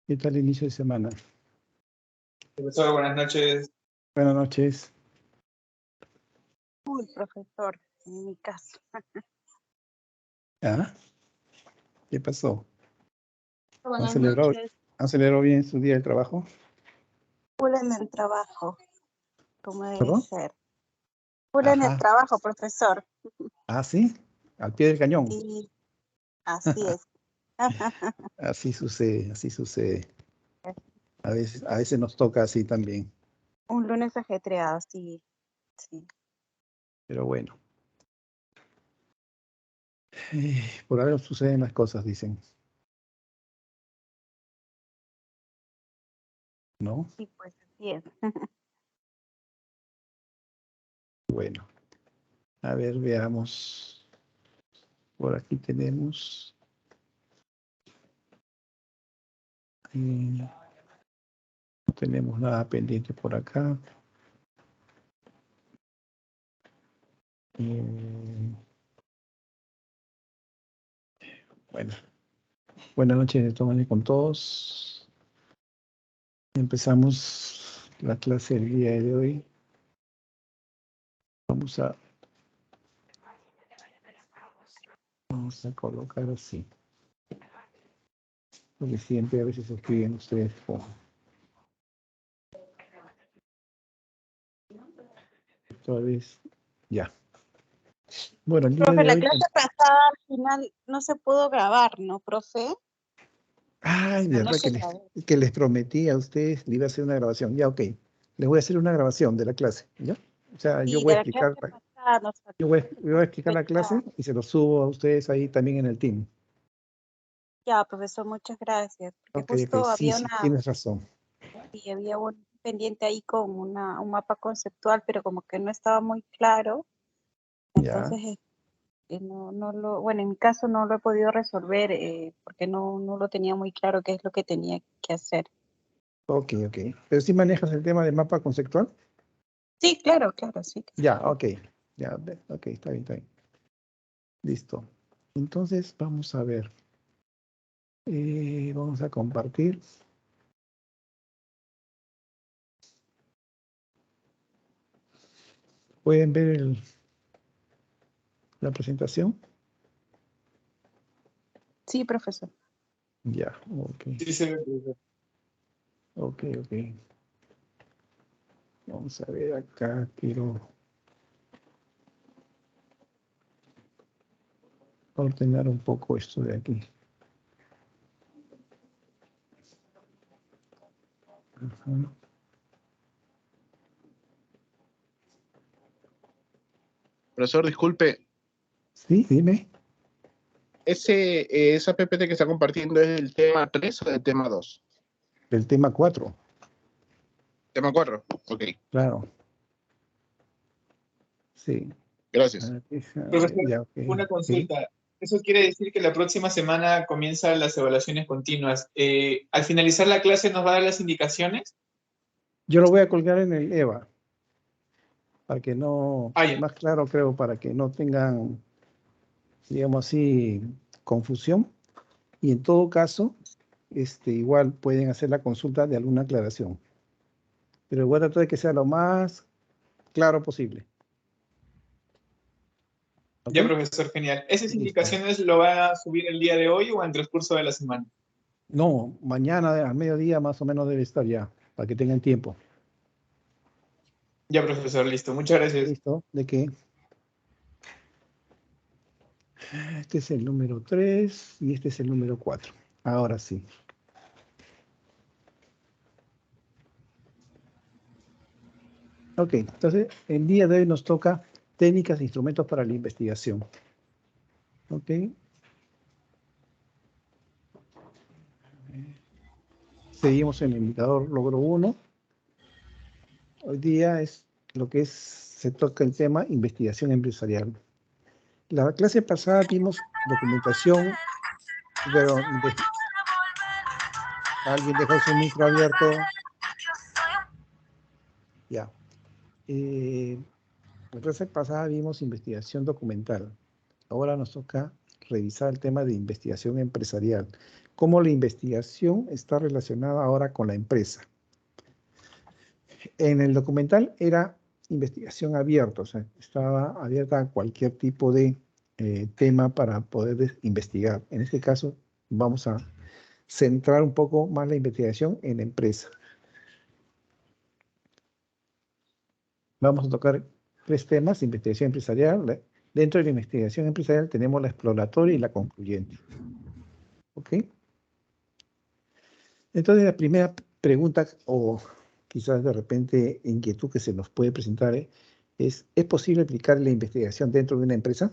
¿Qué tal el inicio de semana? Profesor, buenas noches. Buenas noches. Uy, profesor, en mi caso. ¿Ah? ¿Qué pasó? ¿Han Buenas celebrado, noches. ¿Han celebrado bien su día de trabajo? Full en el trabajo, como debe ¿Perdón? ser. Full en el Ajá. trabajo, profesor. ¿Ah, sí? Al pie del cañón. Sí, así es. Así sucede, así sucede. A veces nos toca así también. Un lunes ajetreado, sí. Pero bueno. Por algo suceden las cosas, dicen. ¿No? Sí, pues así es. Bueno. A ver, veamos. Por aquí tenemos. No tenemos nada pendiente por acá. Bueno. Buenas noches de todas maneras con todos. Empezamos la clase del día de hoy. Vamos a colocar así. Porque siempre a veces escriben ustedes con... Otra vez. Ya. Bueno, el día Profe, de la hoy... clase pasada al final no se pudo grabar, ¿no, profe? Ay, No, de no verdad se grabó. que les prometí a ustedes, le iba a hacer una grabación. Ya, ok. Les voy a hacer una grabación de la clase, ¿ya? O sea, yo Sí, voy de a la explicar, clase pasada nos yo voy a explicar la clase faltaba. y se lo subo a ustedes ahí también en el team. Ya, profesor, muchas gracias. Porque Ok, justo sí, había sí, tienes razón. había un pendiente ahí con un mapa conceptual, pero como que no estaba muy claro. Ya, Entonces, bueno, en mi caso no lo he podido resolver porque no lo tenía muy claro qué es lo que tenía que hacer. ok. Pero sí manejas el tema del mapa conceptual. Sí, claro, sí. Ya, ok. Ya, ok, está bien. Listo. Entonces, vamos a ver. Vamos a compartir. ¿Pueden ver la presentación? Sí, profesor. Ya, ok. Sí, se ve, profesor. Ok. Vamos a ver acá, quiero ordenar un poco esto de aquí. Ajá. Profesor, disculpe, Sí, dime. esa PPT que está compartiendo es del tema 3 o del tema 2? Del tema 4. Tema 4, ok, Claro. Sí. gracias. Profesor, Ya, ok. una Sí. consulta. Eso quiere decir que la próxima semana comienzan las evaluaciones continuas. Al finalizar la clase, ¿nos va a dar las indicaciones? Yo lo voy a colgar en el EVA, para que no, Ya. más claro creo, para que no tengan, digamos así, confusión. Y en todo caso, igual pueden hacer la consulta de alguna aclaración. Pero voy a tratar de que sea lo más claro posible. ¿Ok? Ya, profesor, genial. ¿Esas Listo. indicaciones lo va a subir el día de hoy o en el transcurso de la semana? No, mañana al mediodía más o menos debe estar ya, para que tengan tiempo. Ya, profesor, listo. Muchas gracias. ¿Listo? ¿De qué? Este es el número 3 y este es el número 4. Ahora sí. Ok, entonces el día de hoy nos toca técnicas e instrumentos para la investigación. Ok. Seguimos en el indicador logro 1. Hoy día es lo que se toca el tema investigación empresarial. La clase pasada vimos documentación, pero alguien dejó su micro abierto. Ya. La clase pasada vimos investigación documental. Ahora nos toca revisar el tema de investigación empresarial. Cómo la investigación está relacionada ahora con la empresa. En el documental era investigación abierta, o sea, estaba abierta a cualquier tipo de tema para poder investigar. En este caso, vamos a centrar un poco más la investigación en la empresa. Vamos a tocar 3 temas: investigación empresarial. Dentro de la investigación empresarial tenemos la exploratoria y la concluyente. ¿Ok? Entonces, la primera pregunta, o quizás de repente inquietud que se nos puede presentar, ¿es posible aplicar la investigación dentro de una empresa?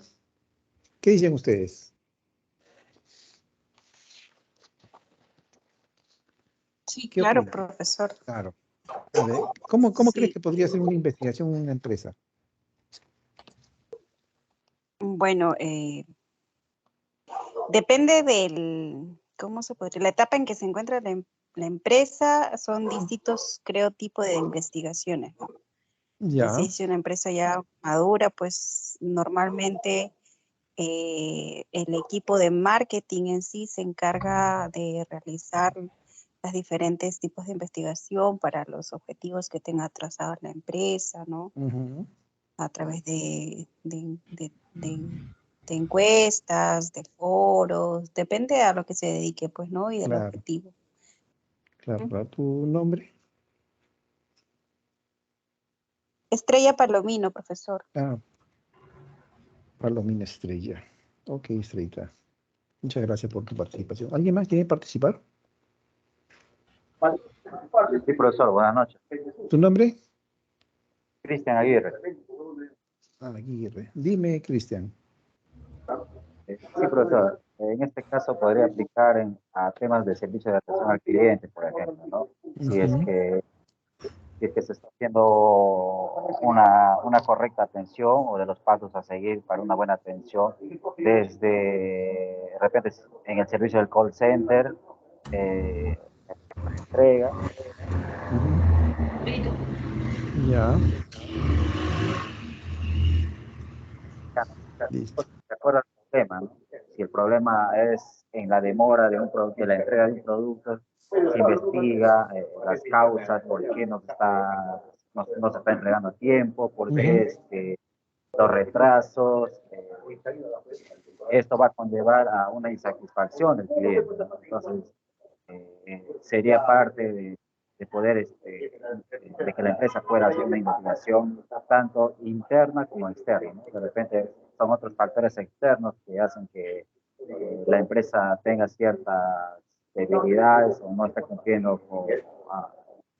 ¿Qué dicen ustedes? Sí, ¿Qué claro, opinan? profesor. Claro. A ver, ¿cómo crees Sí. que podría ser una investigación en una empresa? Bueno, depende del, ¿cómo se podría? La etapa en que se encuentra la empresa, son distintos, creo, tipos de investigaciones, ¿no? Si Ya. es una empresa ya madura, pues normalmente el equipo de marketing en sí se encarga de realizar los diferentes tipos de investigación para los objetivos que tenga trazados la empresa, ¿no? Ujú. A través de encuestas, de foros, depende a lo que se dedique, pues, ¿no? Y del Claro, objetivo. claro. Ujú. ¿Para tu nombre? Estrella Palomino, profesor. Ah, Palomina Estrella. Ok, Estrellita. Muchas gracias por tu participación. ¿Alguien más quiere participar? Sí, profesor, buenas noches. ¿Tu nombre? Cristian Aguirre. Aguirre. Dime, Cristian. Sí, profesor. En este caso podría aplicar a temas de servicio de atención al cliente, por ejemplo, ¿no? Si es Ujú. que, si es que se está haciendo una correcta atención o de los pasos a seguir para una buena atención, desde, de repente, en el servicio del call center, entrega. Ujú. Ya, listo. De acuerdo al problema, ¿no? Si el problema es en la demora de de la entrega de un producto, se investiga las causas, por qué no se está entregando a tiempo, por Ujú. qué los retrasos. Esto va a conllevar a una insatisfacción del cliente, ¿no? Entonces, sería parte de poder, de que la empresa pueda hacer una investigación tanto interna como externa, ¿no? De repente son otros factores externos que hacen que la empresa tenga ciertas debilidades o no esté cumpliendo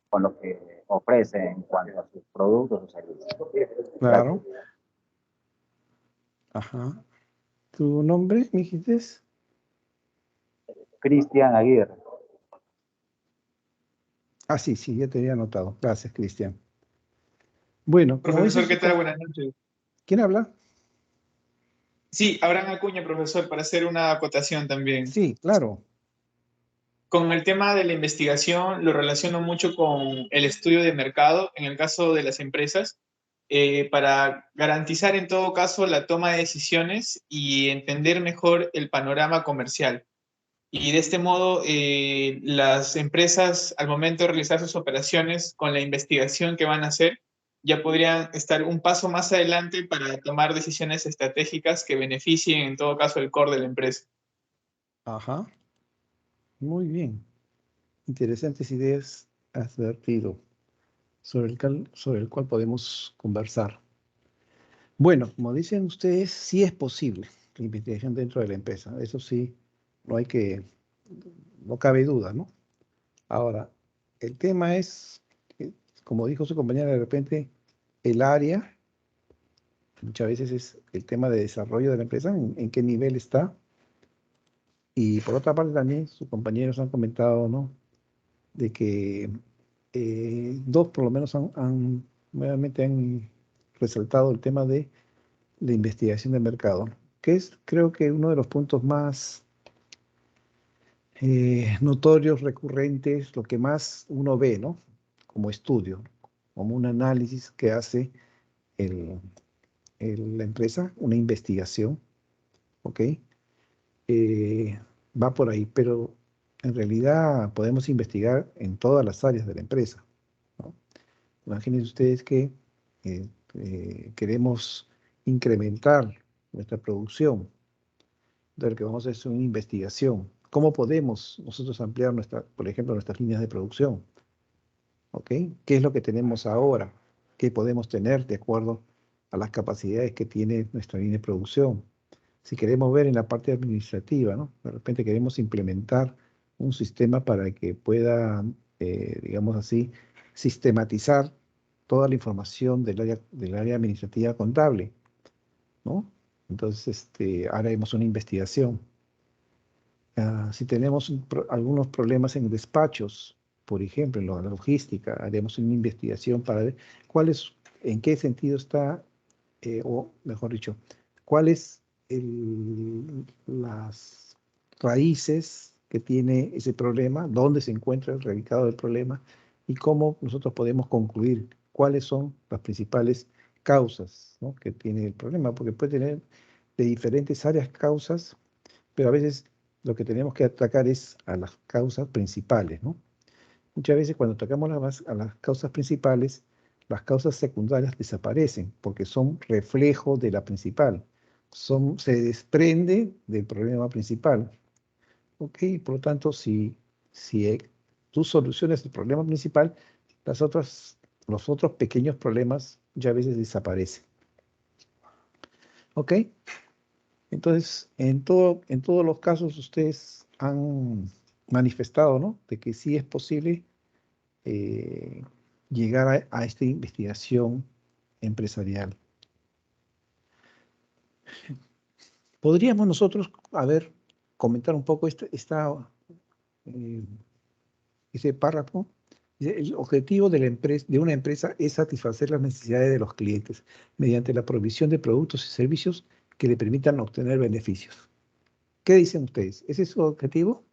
con lo que ofrece en cuanto a sus productos o servicios. Gracias. Claro. Ajá. ¿Tu nombre, me dijiste? Cristian Aguirre. Ah, sí, sí, ya te había anotado. Gracias, Cristian. Bueno, como dice Profesor, ¿qué su... tal? Buenas noches. ¿Quién habla? Sí, Abraham Acuña, profesor, para hacer una acotación también. Sí, claro. Con el tema de la investigación lo relaciono mucho con el estudio de mercado, en el caso de las empresas, para garantizar en todo caso la toma de decisiones y entender mejor el panorama comercial. Y de este modo, las empresas, al momento de realizar sus operaciones con la investigación que van a hacer, ya podrían estar un paso más adelante para tomar decisiones estratégicas que beneficien en todo caso el core de la empresa. Ajá. Muy bien. Interesantes ideas has vertido sobre el cual podemos conversar. Bueno, como dicen ustedes, sí es posible la investigación dentro de la empresa. Eso sí, no hay que, no cabe duda, ¿no? Ahora, el tema es, como dijo su compañera, de repente, el área, muchas veces es el tema de desarrollo de la empresa, en qué nivel está. Y por otra parte también, sus compañeros han comentado, ¿no? De que dos por lo menos nuevamente han resaltado el tema de la investigación de mercado, que es creo que uno de los puntos más notorios, recurrentes, lo que más uno ve, ¿no? Como estudio, como un análisis que hace la empresa, una investigación, ¿ok? va por ahí, pero en realidad podemos investigar en todas las áreas de la empresa, ¿no? Imagínense ustedes que queremos incrementar nuestra producción. Entonces, lo que vamos a hacer es una investigación. ¿Cómo podemos nosotros ampliar, por ejemplo, nuestras líneas de producción? ¿Ok? ¿Qué es lo que tenemos ahora? ¿Qué podemos tener de acuerdo a las capacidades que tiene nuestra línea de producción? Si queremos ver en la parte administrativa, ¿no? De repente queremos implementar un sistema para que pueda, digamos así, sistematizar toda la información del área administrativa contable, ¿no? Entonces, haremos una investigación. Si tenemos algunos problemas en despachos, por ejemplo, en la logística, haremos una investigación para ver en qué sentido está, o mejor dicho, cuáles las raíces que tiene ese problema, dónde se encuentra el radicado del problema y cómo nosotros podemos concluir cuáles son las principales causas, ¿no?, que tiene el problema, porque puede tener de diferentes áreas causas, pero a veces lo que tenemos que atacar es a las causas principales, ¿no? Muchas veces cuando atacamos a las causas principales, las causas secundarias desaparecen porque son reflejo de la principal. Se desprende del problema principal. ¿Ok? Por lo tanto, si tú solucionas el problema principal, los otros pequeños problemas ya a veces desaparecen. ¿Ok? Entonces, en todos los casos ustedes han manifestado, ¿no?, de que sí es posible llegar a esta investigación empresarial. ¿Podríamos nosotros, comentar un poco ese párrafo? Dice, el objetivo de una empresa es satisfacer las necesidades de los clientes mediante la provisión de productos y servicios que le permitan obtener beneficios. ¿Qué dicen ustedes? ¿Ese es su objetivo?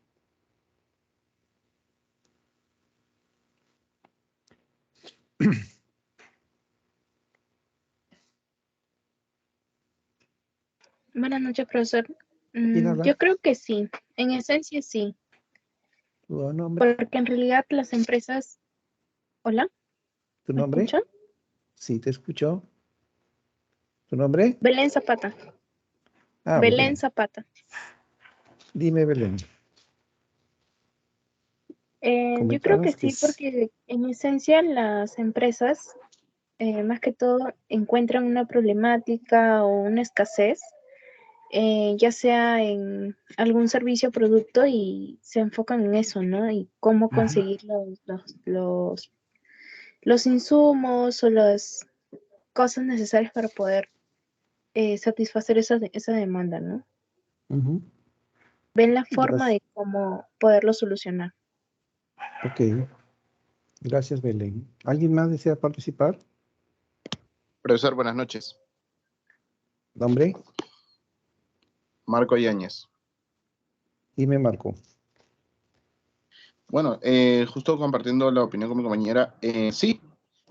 Buenas noches, profesor. ¿Quién habla? Yo creo que sí, en esencia sí, ¿Tu nombre? porque en realidad las empresas... ¿Hola? ¿Tu ¿Me nombre? escuchan? Sí, te escucho. ¿Tu nombre? Belén Zapata. Ah, Belén Belén. Zapata. Dime, Belén. Yo creo que Comentabas que sí, porque en esencia las empresas, más que todo, encuentran una problemática o una escasez, ya sea en algún servicio o producto, y se enfocan en eso, ¿no? Y cómo conseguir los insumos o las cosas necesarias para poder satisfacer esa demanda, ¿no? Ujú. Ven la forma Gracias. de cómo poderlo solucionar. Ok. Gracias, Belén. ¿Alguien más desea participar? Profesor, buenas noches. ¿Nombre? Marco Yáñez. Dime, Marco. Bueno, justo compartiendo la opinión con mi compañera, sí,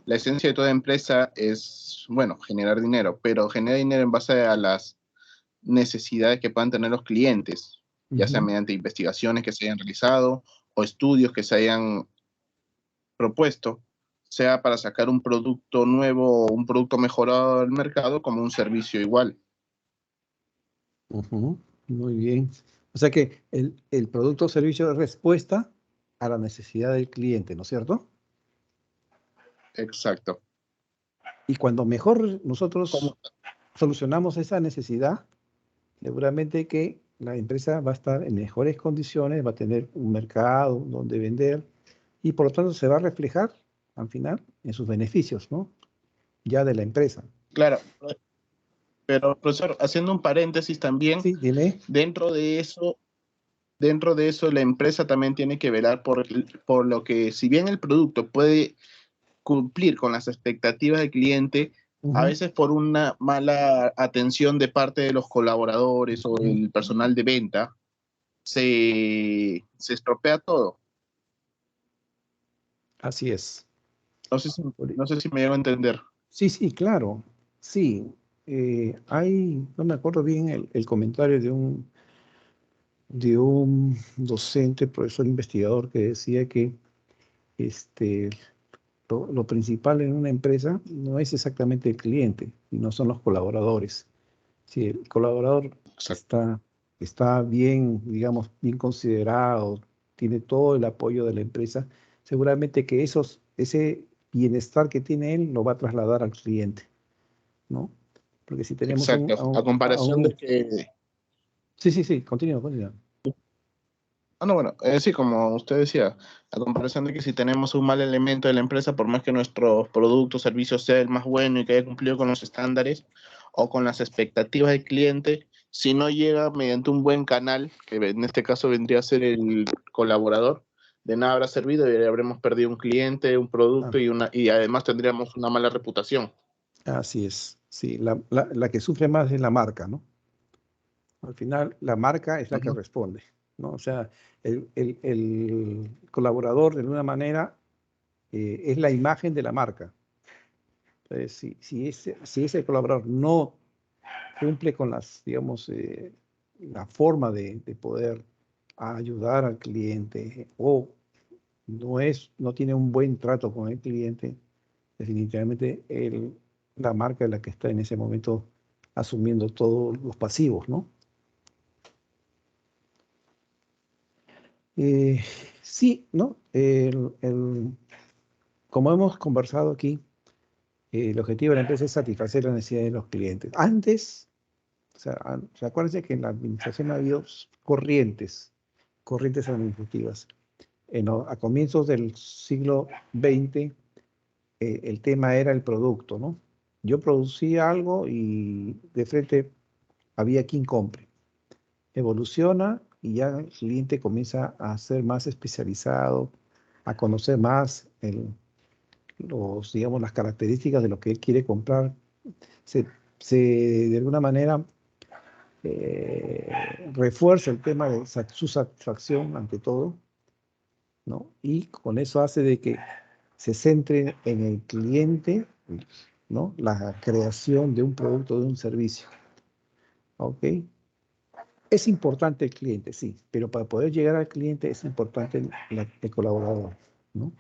la esencia de toda empresa es, bueno, generar dinero, pero generar dinero en base a las necesidades que puedan tener los clientes, ya sea mediante investigaciones que se hayan realizado o estudios que se hayan propuesto, sea para sacar un producto nuevo o un producto mejorado al mercado como un servicio igual. Ujú. Muy bien. O sea que el producto o servicio es respuesta a la necesidad del cliente, ¿no es cierto? Exacto. Y cuando mejor nosotros Como solucionamos esa necesidad, seguramente que la empresa va a estar en mejores condiciones, va a tener un mercado donde vender y por lo tanto se va a reflejar al final en sus beneficios, ¿no?, ya de la empresa. claro, pero profesor, haciendo un paréntesis también, Sí, dime. dentro de eso, la empresa también tiene que velar por lo que, si bien el producto puede cumplir con las expectativas del cliente, a veces por una mala atención de parte de los colaboradores o el personal de venta, se estropea todo. Así es. No sé si me llego a entender. Sí, sí, claro. Sí. No me acuerdo bien el comentario de un docente, profesor investigador, que decía que lo principal en una empresa no es exactamente el cliente, sino son los colaboradores. Si el colaborador Exacto. está bien, digamos, bien considerado, tiene todo el apoyo de la empresa, seguramente que ese bienestar que tiene él lo va a trasladar al cliente, ¿no? Porque si tenemos Exacto. A comparación de que... Sí, sí, sí, continúa, continúa. Ah, no, bueno, sí, como usted decía, a comparación de que si tenemos un mal elemento de la empresa, por más que nuestro producto o servicio sea el más bueno y que haya cumplido con los estándares o con las expectativas del cliente, si no llega mediante un buen canal, que en este caso vendría a ser el colaborador, de nada habrá servido y habremos perdido un cliente, un Ah, producto y además tendríamos una mala reputación. así es, sí, la que sufre más es la marca, ¿no? Al final, la marca es la que Ujú. responde, ¿no? O sea, el colaborador, de alguna manera, es la imagen de la marca. Entonces, si ese colaborador no cumple con digamos, la forma de poder ayudar al cliente o no tiene un buen trato con el cliente, definitivamente la marca es la que está en ese momento asumiendo todos los pasivos, ¿no? Eh, sí, ¿no? Como hemos conversado aquí, el objetivo de la empresa es satisfacer las necesidades de los clientes. Antes, o sea, acuérdense que en la administración ha habido corrientes administrativas. A comienzos del siglo XX, el tema era el producto, ¿no? Yo producía algo y de frente había quien compre. Evoluciona y ya el cliente comienza a ser más especializado, a conocer más digamos, las características de lo que él quiere comprar. Se, de alguna manera refuerza el tema de su satisfacción ante todo, ¿no? Y con eso hace de que se centre en el cliente, ¿no? La creación de un producto, de un servicio, ¿ok? Es importante el cliente, sí, pero para poder llegar al cliente es importante el colaborador, ¿no?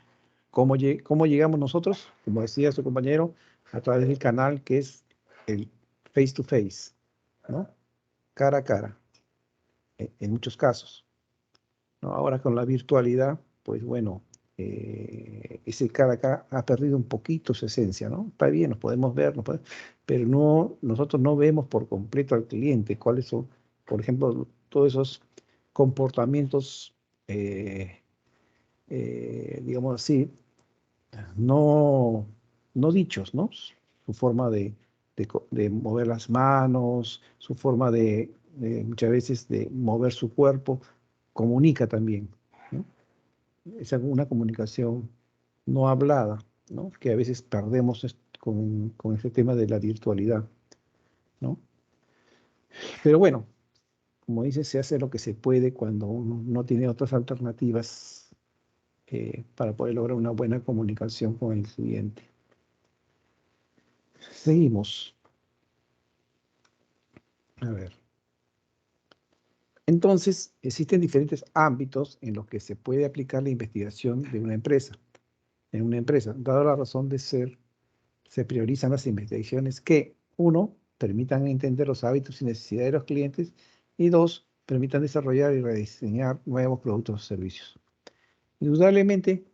¿Cómo llegamos nosotros? Como decía su compañero, a través del canal que es el face to face, ¿no? Cara a cara, en muchos casos, ¿no? Ahora con la virtualidad, pues bueno, ese cara a cara ha perdido un poquito su esencia, ¿no? Está bien, nos podemos ver, pero nosotros no vemos por completo al cliente cuáles son, por ejemplo, todos esos comportamientos, digamos así, no, no dichos, ¿no? Su forma de mover las manos, su forma muchas veces de mover su cuerpo, comunica también, ¿no? Es una comunicación no hablada, ¿no? Que a veces perdemos con este tema de la virtualidad, ¿no? Pero bueno, como dice, se hace lo que se puede cuando uno no tiene otras alternativas para poder lograr una buena comunicación con el cliente. Seguimos. A ver. Entonces, existen diferentes ámbitos en los que se puede aplicar la investigación de una empresa. En una empresa, dada la razón de ser, se priorizan las investigaciones que, uno, permitan entender los hábitos y necesidades de los clientes y dos, permitan desarrollar y rediseñar nuevos productos o servicios. Indudablemente,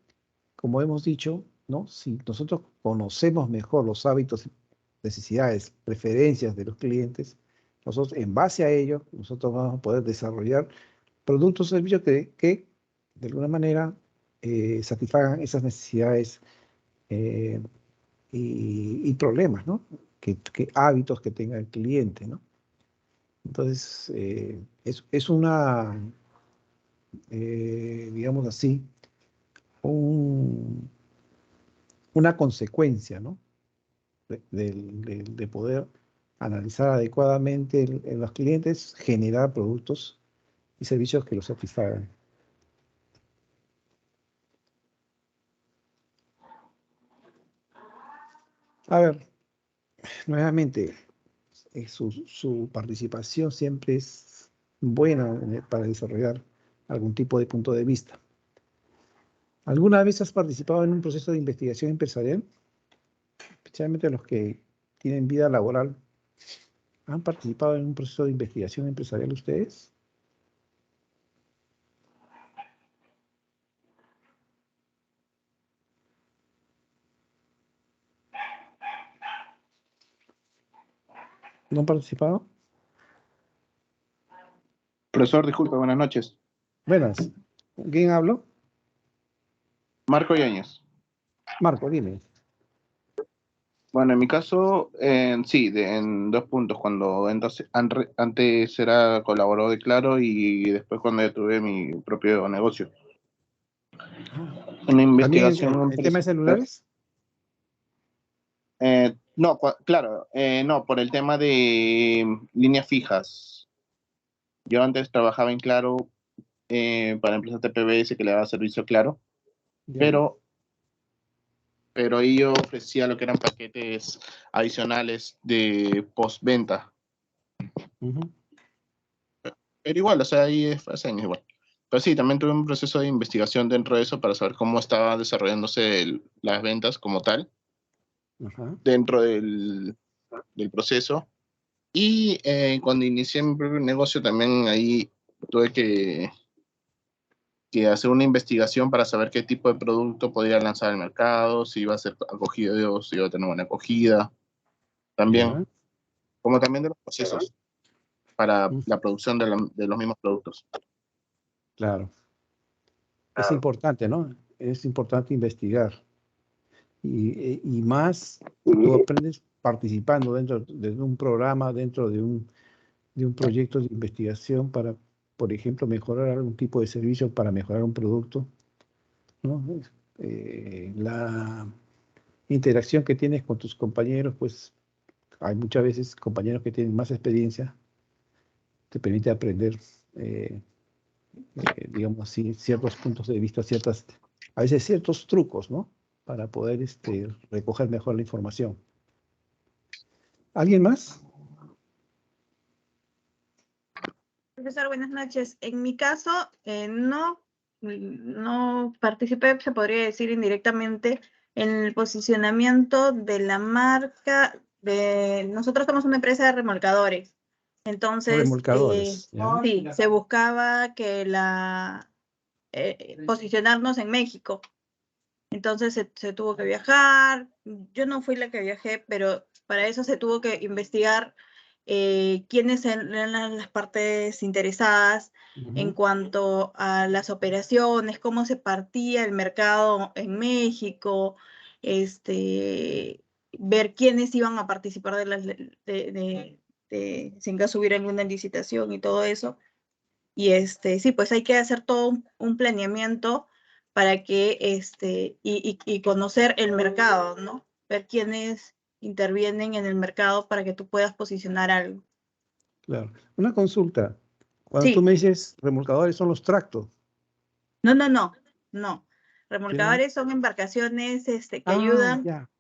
como hemos dicho, ¿no? Si nosotros conocemos mejor los hábitos, necesidades, preferencias de los clientes, nosotros en base a ello, nosotros vamos a poder desarrollar productos o servicios que de alguna manera satisfagan esas necesidades eh, y problemas, ¿no? Hábitos que tenga el cliente, ¿no? Entonces, es digamos así, un, una consecuencia, ¿no? De poder analizar adecuadamente en los clientes, generar productos y servicios que los satisfagan. A ver, nuevamente, su participación siempre es buena para desarrollar algún tipo de punto de vista. ¿Alguna vez has participado en un proceso de investigación empresarial? Especialmente los que tienen vida laboral. ¿Han participado en un proceso de investigación empresarial ustedes? ¿No han participado? Profesor, disculpe, buenas noches. Buenas. ¿Con quién hablo? Marco Yáñez. Marco, dime. Bueno, en mi caso, sí, en 2 puntos. Cuando antes era colaborador de Claro y después cuando ya tuve mi propio negocio. Una investigación. ¿El tema de celulares? No, claro, no, por el tema de líneas fijas. Yo antes trabajaba en Claro para empresas TPBS que le daba servicio a Claro, Ya. pero ahí yo ofrecía lo que eran paquetes adicionales de postventa. Ujú. Pero igual, o sea, ahí es hace años igual. Pero sí, también tuve un proceso de investigación dentro de eso para saber cómo estaba desarrollándose las ventas como tal Ajá. dentro del proceso. Y cuando inicié mi propio negocio también ahí tuve que hacer una investigación para saber qué tipo de producto podría lanzar al mercado, si iba a ser acogido, si iba a tener buena acogida. También, Ya. como también de los procesos para Ujú. la producción de los mismos productos. Claro. Es importante, ¿no? Es importante investigar. Y más, tú aprendes participando dentro de un programa, dentro de un proyecto de investigación para, por ejemplo, mejorar algún tipo de servicio, para mejorar un producto, ¿no? La interacción que tienes con tus compañeros, pues hay muchas veces compañeros que tienen más experiencia, te permite aprender, digamos así, ciertos puntos de vista, a veces ciertos trucos, ¿no? Para poder recoger mejor la información. ¿Alguien más? Profesor, buenas noches. En mi caso, no participé, se podría decir indirectamente, en el posicionamiento de la marca nosotros somos una empresa de remolcadores. Entonces, Remolcadores, ¿ya? sí, se buscaba que posicionarnos en México. Entonces se tuvo que viajar. Yo no fui la que viajé, pero para eso se tuvo que investigar quiénes eran las partes interesadas en Ujú. cuanto a las operaciones, cómo se partía el mercado en México, ver quiénes iban a participar si en caso hubiera alguna licitación y todo eso. Y sí, pues hay que hacer todo un planeamiento para que y conocer el mercado, ¿no? Ver quiénes intervienen en el mercado para que tú puedas posicionar algo. Claro. Una consulta. Cuando tú Sí, me dices remolcadores, son los tractos. no. ¿Qué? Remolcadores son embarcaciones que Ah, ayudan ya.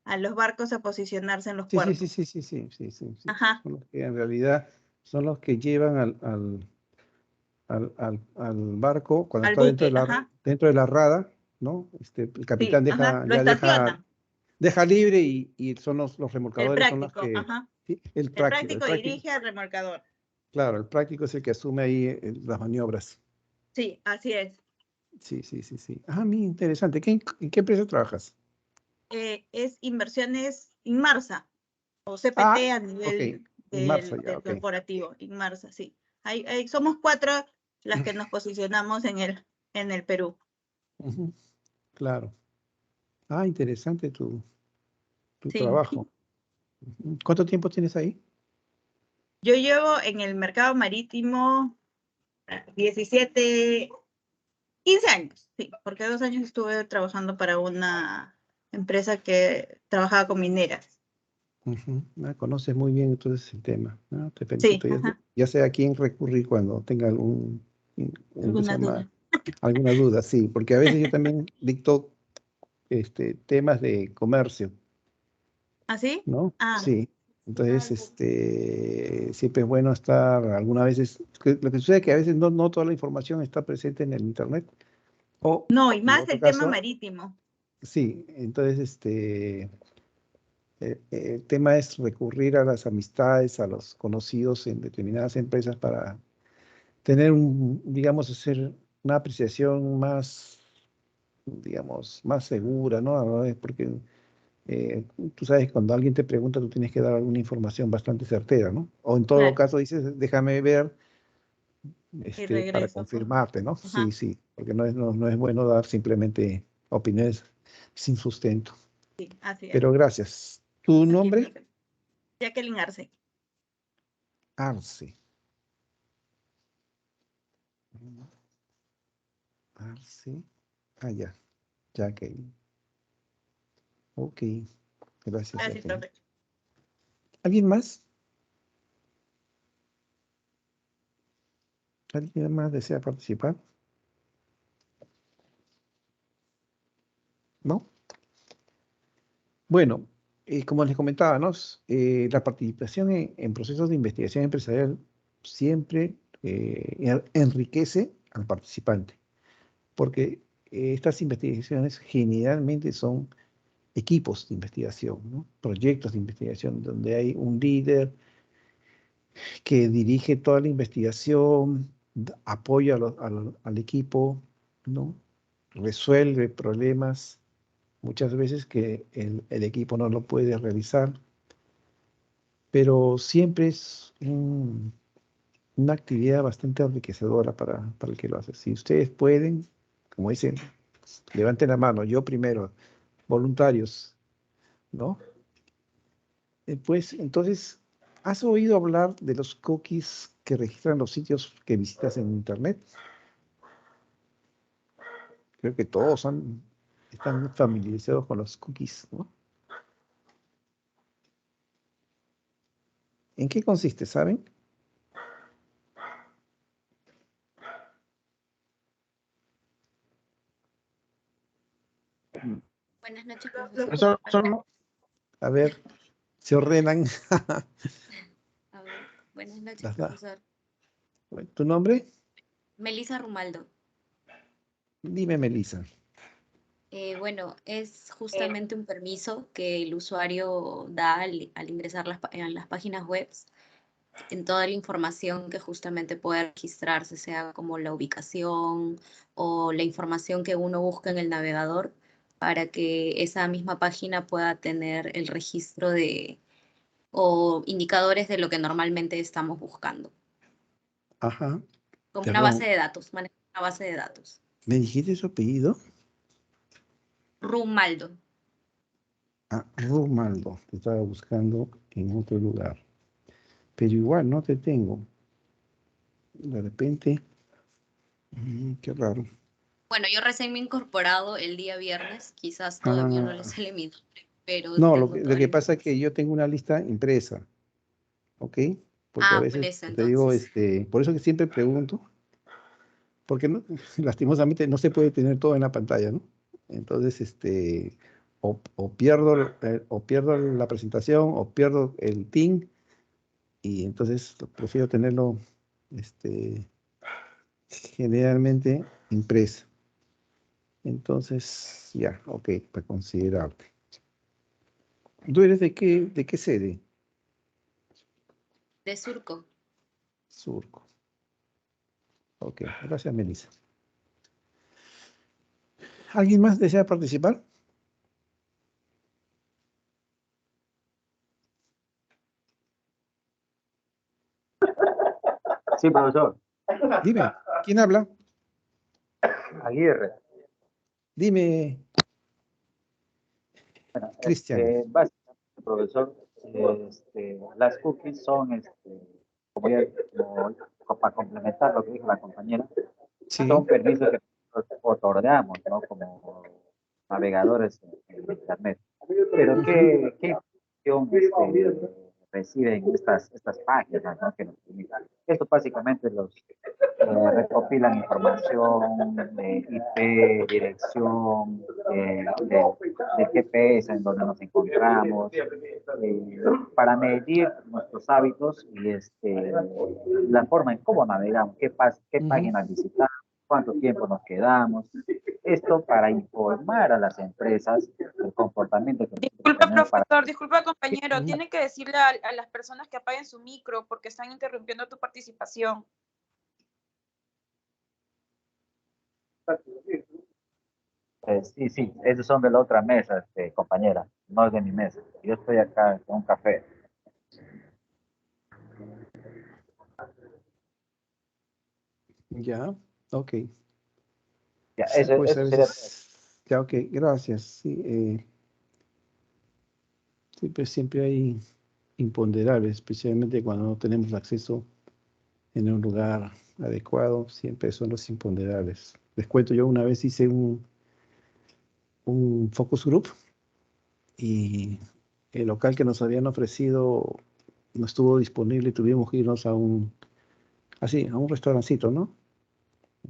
a los barcos a posicionarse en los Sí, sí, puertos. sí, sí, sí, sí, sí, sí, sí. Ajá, Son los que en realidad son los que llevan al barco cuando al está buque, ajá, dentro de la rada, ¿no? El sí, capitán ajá, lo ya estacionan. deja libre y son los El remolcadores, son los práctico, que, ajá. sí, El práctico dirige al remolcador. claro, el práctico es el que asume ahí las maniobras. Sí, así es. Sí, sí, sí, sí. Ah, mira, interesante. ¿En qué empresa trabajas? Es Inversiones Inmarsa o Ah, CPT a ok. nivel En marzo ya, del ok. corporativo, Inmarsa, sí. Somos 4 las que nos posicionamos en el Perú. Ujú, claro. Ah, interesante tu Sí. trabajo. Ujú. ¿Cuánto tiempo tienes ahí? Yo llevo en el mercado marítimo 17, 15 años, sí, porque 2 años estuve trabajando para una empresa que trabajaba con mineras. Ujú. Ah, conoces muy bien entonces el tema, ¿no? Te Sí, felicito. ajá. Ya sé a quién recurrir cuando tenga ¿cómo se ¿Alguna llama? duda? Alguna duda, sí, porque a veces yo también dicto temas de comercio, ¿Ah, sí? ¿no? Ah, Sí. Entonces, siempre es bueno estar, algunas veces, lo que sucede es que a veces no toda la información está presente en el internet. O, No, y en más otro el tema caso, marítimo. sí, entonces, el tema es recurrir a las amistades, a los conocidos en determinadas empresas para tener digamos, hacer una apreciación más, digamos, más segura, ¿no? Porque tú sabes, cuando alguien te pregunta, tú tienes que dar alguna información bastante certera, ¿no? O en todo Claro, caso dices, déjame ver, y para regreso. confirmarte, ¿no? Ajá, Sí, porque no es bueno dar simplemente opiniones sin sustento. sí, así es. Pero gracias. ¿Tu Ok, nombre? perfecto. Jacqueline Arce. Arce. Arce. Ah, ya. Jacqueline. Ok. Gracias, Así, Jacqueline. perfecto. ¿Alguien más? ¿Alguien más desea participar? ¿No? Bueno, como les comentaba, ¿no? La participación en procesos de investigación empresarial siempre enriquece al participante, porque estas investigaciones generalmente son equipos de investigación, ¿no? Proyectos de investigación donde hay un líder que dirige toda la investigación, apoya al equipo, ¿no? Resuelve problemas muchas veces que el equipo no lo puede realizar, pero siempre es una actividad bastante enriquecedora para el que lo hace. Si ustedes pueden, como dicen, levanten la mano, yo primero, voluntarios, ¿no? Pues entonces, ¿has oído hablar de los cookies que registran los sitios que visitas en Internet? Creo que todos están familiarizados con los cookies, ¿no? ¿En qué consiste, saben? Buenas noches, profesor. A ver, se ordenan. A ver, buenas noches, Las da. profesor. ¿Tu nombre? Melissa Rumaldo. Dime, Melissa. Bueno, es justamente un permiso que el usuario da al ingresar en las páginas web en toda la información que justamente puede registrarse, sea como la ubicación o la información que uno busca en el navegador, para que esa misma página pueda tener el registro o indicadores de lo que normalmente estamos buscando. Ajá. Como una base Perdón, de datos, maneja una base de datos. ¿me dijiste su apellido? Rumaldo. Ah, Romaldo. Te estaba buscando en otro lugar. Pero igual no te tengo. De repente, qué raro. Bueno, yo recién me he incorporado el día viernes, quizás todavía no le Ah, sale mi nombre, pero no, tengo lo toda la que pasa es que información. yo tengo una lista impresa, ¿ok? Porque a Ah, por veces, eso te digo, entonces. por eso que siempre pregunto, porque lastimosamente no se puede tener todo en la pantalla, ¿no? Entonces, o pierdo la presentación o pierdo el team y entonces prefiero tenerlo, este, generalmente impreso. Entonces, ya, ok, para considerarte. ¿Tú eres de qué sede? De Surco. Surco. Ok, gracias, Melissa. ¿Alguien más desea participar? Sí, profesor. Dime, ¿quién habla? Aguirre. Dime, Bueno, Cristian. básicamente, profesor, las cookies son, para complementar lo que dijo la compañera, Sí, son permisos que nosotros otorgamos, ¿no? Como navegadores en Internet. Pero ujú. ¿qué función reciben estas páginas, ¿no? Que nos permiten. Esto básicamente recopilan información de IP, dirección, de GPS en donde nos encontramos, para medir nuestros hábitos y la forma en cómo navegamos, qué páginas visitamos, cuánto tiempo nos quedamos. Esto para informar a las empresas el comportamiento que Disculpa, tenemos profesor, disculpa, compañero. Tiene que decirle a las personas que apaguen su micro porque están interrumpiendo tu participación. Sí, esos son de la otra mesa, compañera, no es de mi mesa. Yo estoy acá con un café. Ya, ok. Ya, Sí, eso pues a sería. veces, ya, ok, gracias. Sí, siempre hay imponderables, especialmente cuando no tenemos acceso en un lugar adecuado, siempre son los imponderables. Les cuento, yo una vez hice un focus group y el local que nos habían ofrecido no estuvo disponible, tuvimos que irnos a un restaurancito, ¿no?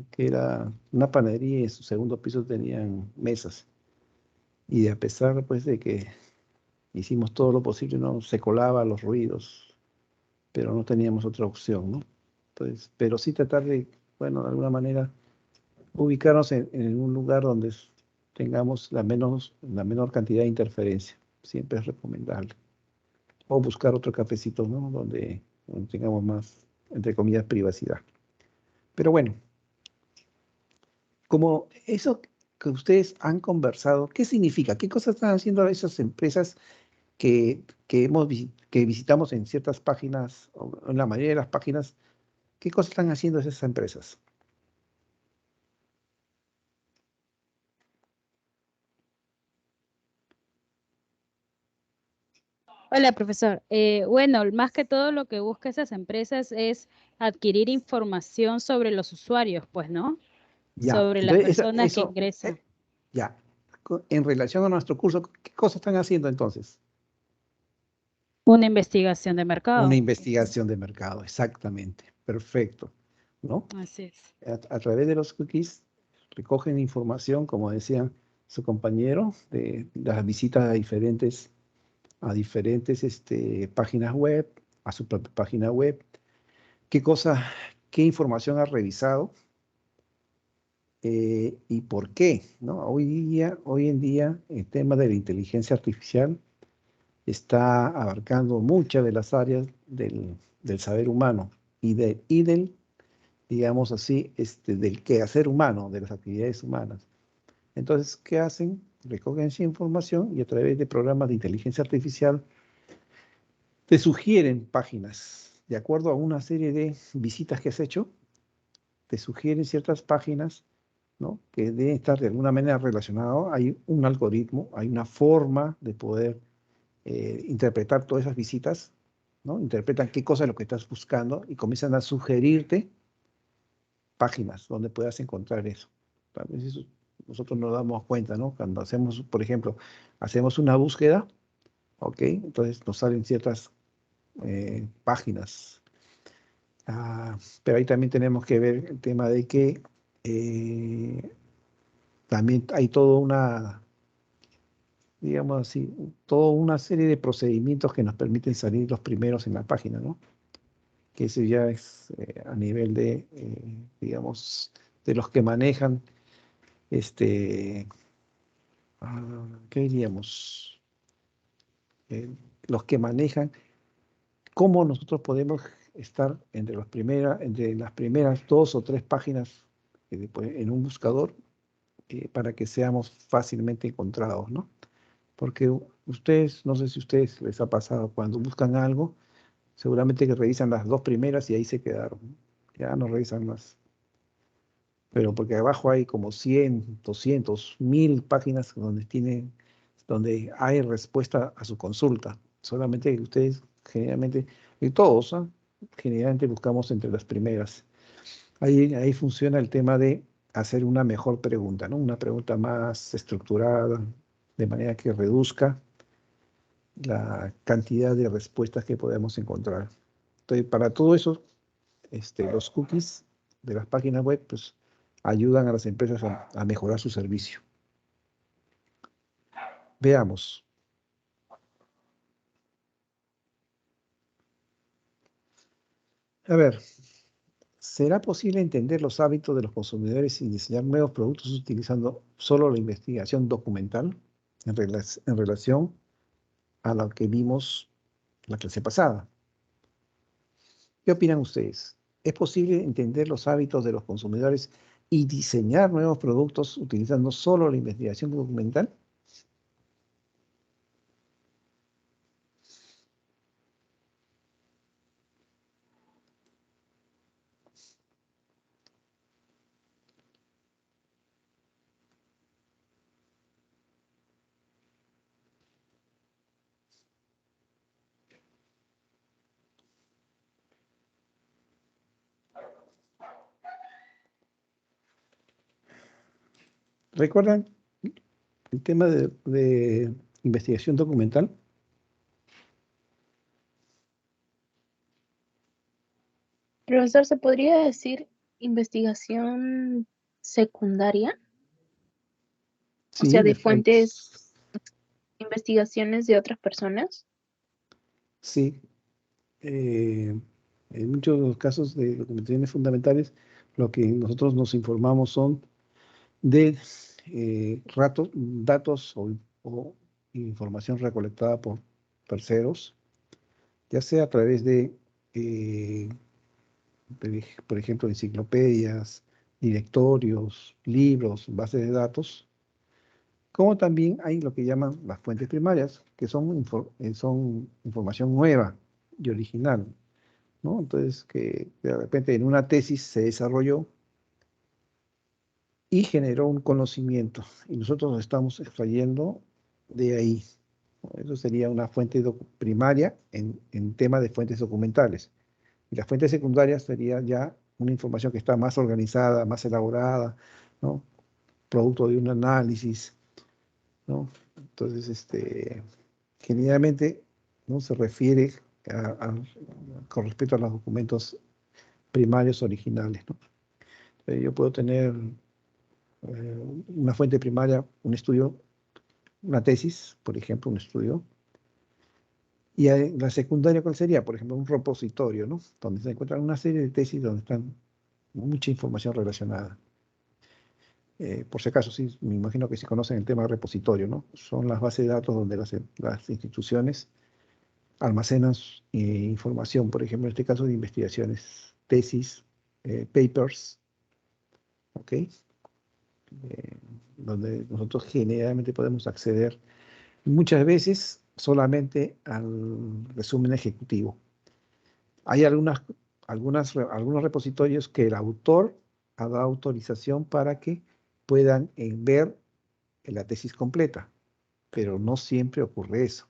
Que era una panadería y en su segundo piso tenían mesas. Y a pesar, pues, de que hicimos todo lo posible, no se colaba los ruidos, pero no teníamos otra opción, ¿no? Entonces, pero sí tratar de, bueno, de alguna manera, ubicarnos en un lugar donde tengamos la menor cantidad de interferencia. Siempre es recomendable. O buscar otro cafecito, ¿no? Donde tengamos más, entre comillas, privacidad. Pero bueno, como eso que ustedes han conversado, ¿qué significa? ¿Qué cosas están haciendo esas empresas que visitamos en ciertas páginas, o en la mayoría de las páginas? ¿Qué cosas están haciendo esas empresas? Hola, profesor. Bueno, más que todo lo que busca esas empresas es adquirir información sobre los usuarios, pues, ¿no? Ya, Sobre las entonces personas que ingresan. ya, en relación a nuestro curso, ¿qué cosas están haciendo entonces? Una investigación de mercado. Una investigación de mercado, exactamente, perfecto, ¿no? Así es. A través de los cookies recogen información, como decía su compañero, de las visitas a diferentes páginas web, a su propia página web, qué información ha revisado y por qué, ¿no? Hoy en día, el tema de la inteligencia artificial está abarcando muchas de las áreas del saber humano y del, digamos así, del quehacer humano, de las actividades humanas. Entonces, ¿qué hacen? Recogen esa información y a través de programas de inteligencia artificial te sugieren páginas. De acuerdo a una serie de visitas que has hecho, te sugieren ciertas páginas, ¿no? Que deben estar de alguna manera relacionadas. Hay un algoritmo, hay una forma de poder interpretar todas esas visitas, ¿no? Interpretan qué cosa es lo que estás buscando y comienzan a sugerirte páginas donde puedas encontrar eso. A veces nosotros nos damos cuenta, ¿no? Cuando hacemos, por ejemplo, hacemos una búsqueda, ¿ok? Entonces nos salen ciertas páginas. Pero ahí también tenemos que ver el tema de que también hay toda una, digamos así, toda una serie de procedimientos que nos permiten salir los primeros en la página, ¿no? Que eso ya es a nivel de, digamos, de los que manejan, ¿qué diríamos? Los que manejan cómo nosotros podemos estar entre las primeras 2 o 3 páginas en un buscador para que seamos fácilmente encontrados, ¿no? Porque ustedes, no sé si a ustedes les ha pasado, cuando buscan algo, seguramente que revisan las 2 primeras y ahí se quedaron, ¿no? Ya no revisan más. Pero porque abajo hay como 100, 200, 1000 páginas donde hay respuesta a su consulta. Solamente que ustedes generalmente, y todos, ¿ah? Generalmente buscamos entre las primeras. Ahí funciona el tema de hacer una mejor pregunta, ¿no? Una pregunta más estructurada, de manera que reduzca la cantidad de respuestas que podemos encontrar. Entonces, para todo eso, los cookies de las páginas web pues, ayudan a las empresas a mejorar su servicio. Veamos. A ver, ¿será posible entender los hábitos de los consumidores y diseñar nuevos productos utilizando solo la investigación documental en relación a lo que vimos la clase pasada? ¿Qué opinan ustedes? ¿Es posible entender los hábitos de los consumidores y diseñar nuevos productos utilizando solo la investigación documental? ¿Recuerdan el tema de investigación documental? Profesor, ¿se podría decir investigación secundaria? O Sí, sea, de fuentes, investigaciones de otras personas. sí. En muchos de los casos de documentaciones fundamentales, lo que nosotros nos informamos son de datos o información recolectada por terceros, ya sea a través por ejemplo, enciclopedias, directorios, libros, bases de datos, como también hay lo que llaman las fuentes primarias, que son información nueva y original, ¿no? Entonces, que de repente en una tesis se desarrolló y generó un conocimiento, y nosotros lo estamos extrayendo de ahí. Eso sería una fuente primaria en tema de fuentes documentales. Y las fuentes secundarias sería ya una información que está más organizada, más elaborada, ¿no? Producto de un análisis, ¿no? Entonces, generalmente, ¿no? Se refiere con respecto a los documentos primarios originales, ¿no? Yo puedo tener una fuente primaria, un estudio, una tesis, por ejemplo, un estudio. Y la secundaria, ¿cuál sería? Por ejemplo, un repositorio, ¿no? Donde se encuentran una serie de tesis donde están mucha información relacionada. Por si acaso, sí, me imagino que sí conocen el tema de repositorio, ¿no? Son las bases de datos donde las instituciones almacenan información, por ejemplo, en este caso de investigaciones, tesis, papers, ¿ok? Donde nosotros generalmente podemos acceder muchas veces solamente al resumen ejecutivo. Hay algunos repositorios que el autor ha dado autorización para que puedan ver la tesis completa, pero no siempre ocurre eso,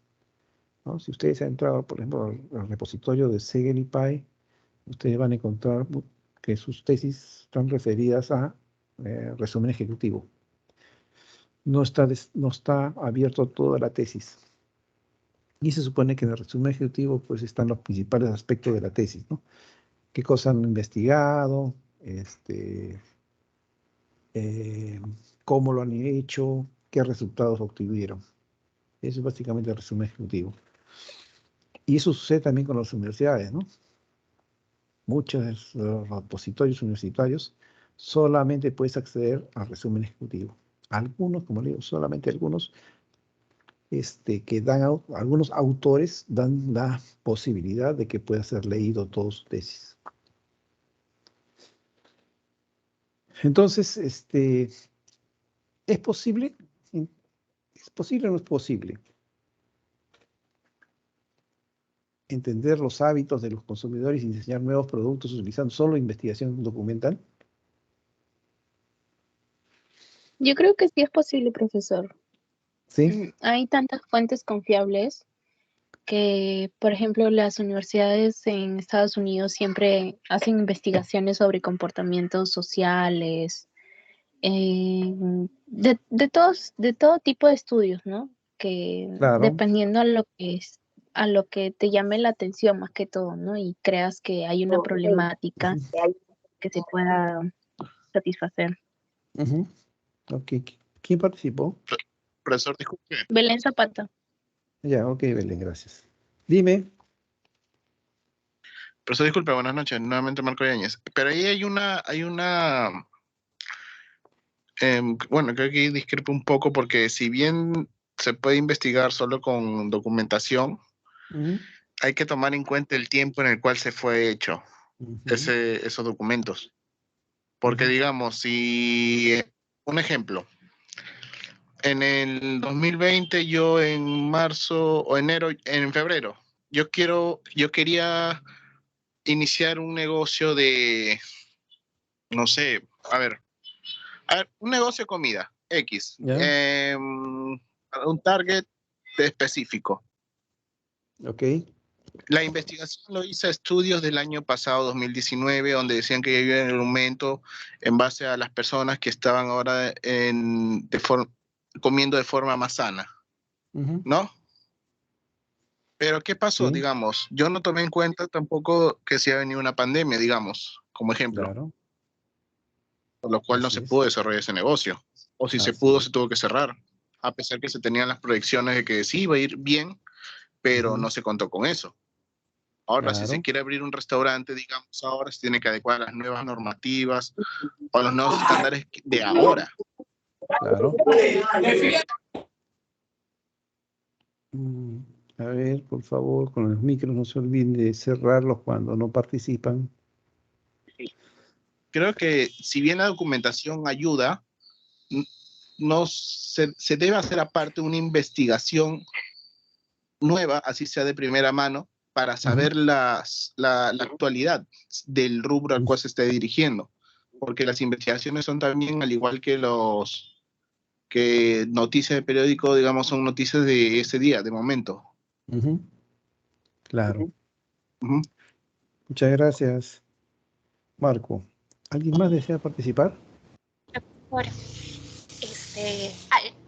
¿no? Si ustedes han entrado, por ejemplo, al repositorio de Segel y Py, ustedes van a encontrar que sus tesis están referidas a resumen ejecutivo. No está abierto toda la tesis. Y se supone que en el resumen ejecutivo pues están los principales aspectos de la tesis, ¿no? Qué cosas han investigado, cómo lo han hecho, qué resultados obtuvieron. Eso es básicamente el resumen ejecutivo. Y eso sucede también con las universidades, ¿no? Muchos de los repositorios universitarios solamente puedes acceder al resumen ejecutivo. Algunos, como le digo, solamente algunos que algunos autores dan la posibilidad de que pueda ser leído todo su tesis. Entonces, ¿es posible? ¿Es posible o no es posible entender los hábitos de los consumidores y diseñar nuevos productos utilizando solo investigación documental? Yo creo que sí es posible, profesor. Sí. Hay tantas fuentes confiables que, por ejemplo, las universidades en Estados Unidos siempre hacen investigaciones sobre comportamientos sociales, de todo tipo de estudios, ¿no? que Claro. dependiendo a lo que te llame la atención más que todo, ¿no? Y creas que hay una problemática que se pueda satisfacer. Ujú. Ok. ¿Quién participó? Profesor, disculpe. Belén Zapata. Ya, ok, Belén, gracias. Dime. Profesor, disculpe, buenas noches. Nuevamente Marco Yáñez. Pero ahí bueno, creo que discrepo un poco porque si bien se puede investigar solo con documentación, Ujú, hay que tomar en cuenta el tiempo en el cual se fue hecho ujú, esos documentos. Porque ujú, digamos, si un ejemplo, en el 2020 yo en marzo o enero, en febrero, yo quería iniciar un negocio de, no sé, a ver, un negocio de comida, X, ya, para un target específico. ok. La investigación lo hice a estudios del año pasado, 2019, donde decían que había un aumento en base a las personas que estaban ahora comiendo de forma más sana, Ujú, ¿no? Pero ¿qué pasó? sí, Digamos, yo no tomé en cuenta tampoco que se ha venido una pandemia, digamos, como ejemplo, claro, por lo cual no así se es, pudo desarrollar ese negocio. O si se así pudo, es. se tuvo que cerrar, a pesar que se tenían las proyecciones de que sí iba a ir bien, pero Ujú, no se contó con eso. Ahora, si se claro, quiere abrir un restaurante, digamos, ahora se tiene que adecuar a las nuevas normativas o a los nuevos estándares de ahora. claro. Mm, A ver, por favor, con los micros no se olviden de cerrarlos cuando no participan. Creo que si bien la documentación ayuda, no se debe hacer aparte una investigación nueva, así sea de primera mano, para saber la actualidad del rubro al cual se esté dirigiendo. Porque las investigaciones son también, al igual que que noticias de periódico, digamos, son noticias de ese día, de momento. Ujú, claro. Ujú. Muchas gracias, Marco. ¿Alguien más desea participar? Por,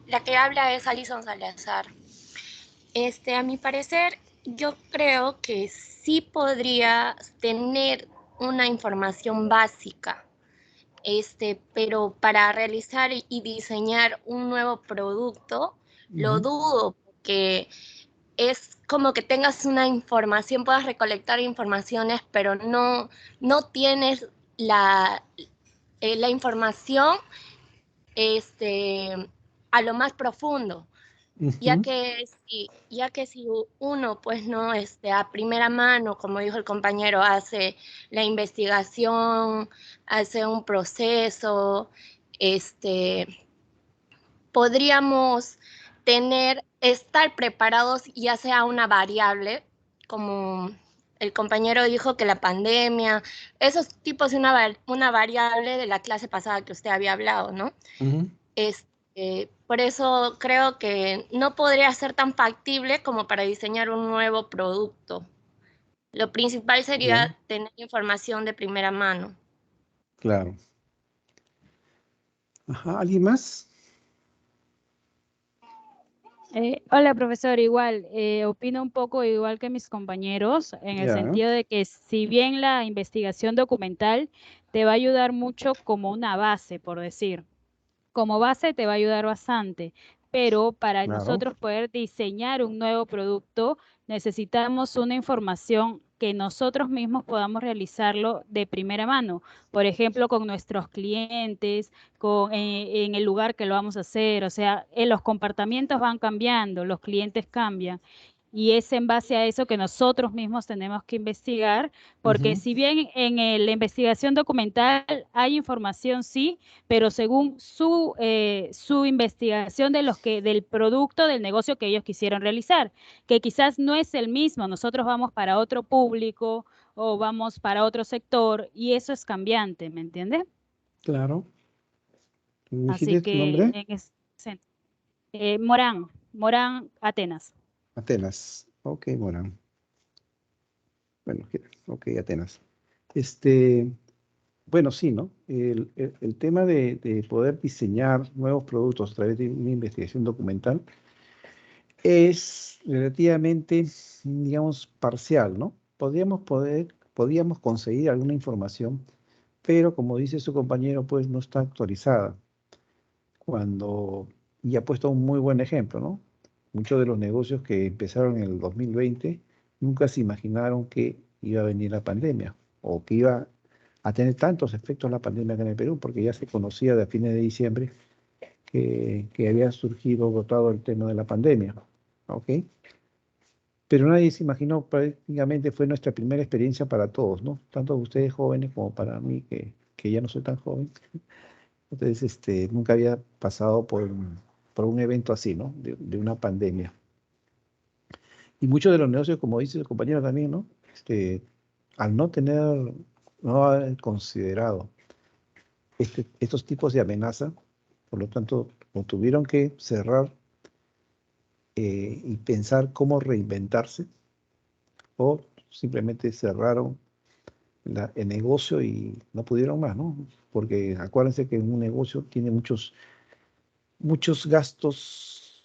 la que habla es Alison Salazar. A mi parecer, yo creo que sí podría tener una información básica, pero para realizar y diseñar un nuevo producto, lo Ujú, dudo, porque es como que tengas una información, puedas recolectar informaciones, pero no tienes la información a lo más profundo, ya ujú, que si uno, pues no, a primera mano, como dijo el compañero, hace la investigación, hace un proceso, podríamos estar preparados, ya sea una variable, como el compañero dijo que la pandemia, esos tipos de una variable de la clase pasada que usted había hablado, ¿no? ujú. Por eso creo que no podría ser tan factible como para diseñar un nuevo producto. Lo principal Ya, sería tener información de primera mano. claro. Ajá, ¿alguien más? Hola, profesor. Igual, opino un poco igual que mis compañeros, en el Ya, sentido de que si bien la investigación documental te va a ayudar mucho como una base, por decir, como base te va a ayudar bastante, pero para claro. nosotros poder diseñar un nuevo producto necesitamos una información que nosotros mismos podamos realizarlo de primera mano, por ejemplo, con nuestros clientes, en el lugar que lo vamos a hacer, o sea, los comportamientos van cambiando, los clientes cambian. Y es en base a eso que nosotros mismos tenemos que investigar, porque Ujú, si bien la investigación documental hay información, sí, pero según su investigación del producto, del negocio que ellos quisieron realizar, que quizás no es el mismo. Nosotros vamos para otro público o vamos para otro sector y eso es cambiante, ¿me entiendes? claro. ¿Me Así dijiste tu que nombre? en ese sentido. Morán Atenas. Atenas. Ok, Morán. Bueno, ok, Atenas. Bueno, sí, ¿no? El tema de poder diseñar nuevos productos a través de una investigación documental es relativamente, digamos, parcial, ¿no? Podríamos conseguir alguna información, pero como dice su compañero, pues no está actualizada. Y ha puesto un muy buen ejemplo, ¿no? Muchos de los negocios que empezaron en el 2020 nunca se imaginaron que iba a venir la pandemia o que iba a tener tantos efectos la pandemia acá en el Perú, porque ya se conocía de a fines de diciembre que había surgido, brotado el tema de la pandemia, ¿ok? Pero nadie se imaginó, prácticamente fue nuestra primera experiencia para todos, ¿no? Tanto ustedes jóvenes como para mí, que ya no soy tan joven. Entonces, nunca había pasado por un evento así, ¿no? De una pandemia. Y muchos de los negocios, como dice el compañero también, ¿no? Al no haber considerado estos tipos de amenaza, por lo tanto, o tuvieron que cerrar y pensar cómo reinventarse, o simplemente cerraron el negocio y no pudieron más, ¿no? Porque acuérdense que un negocio tiene muchos gastos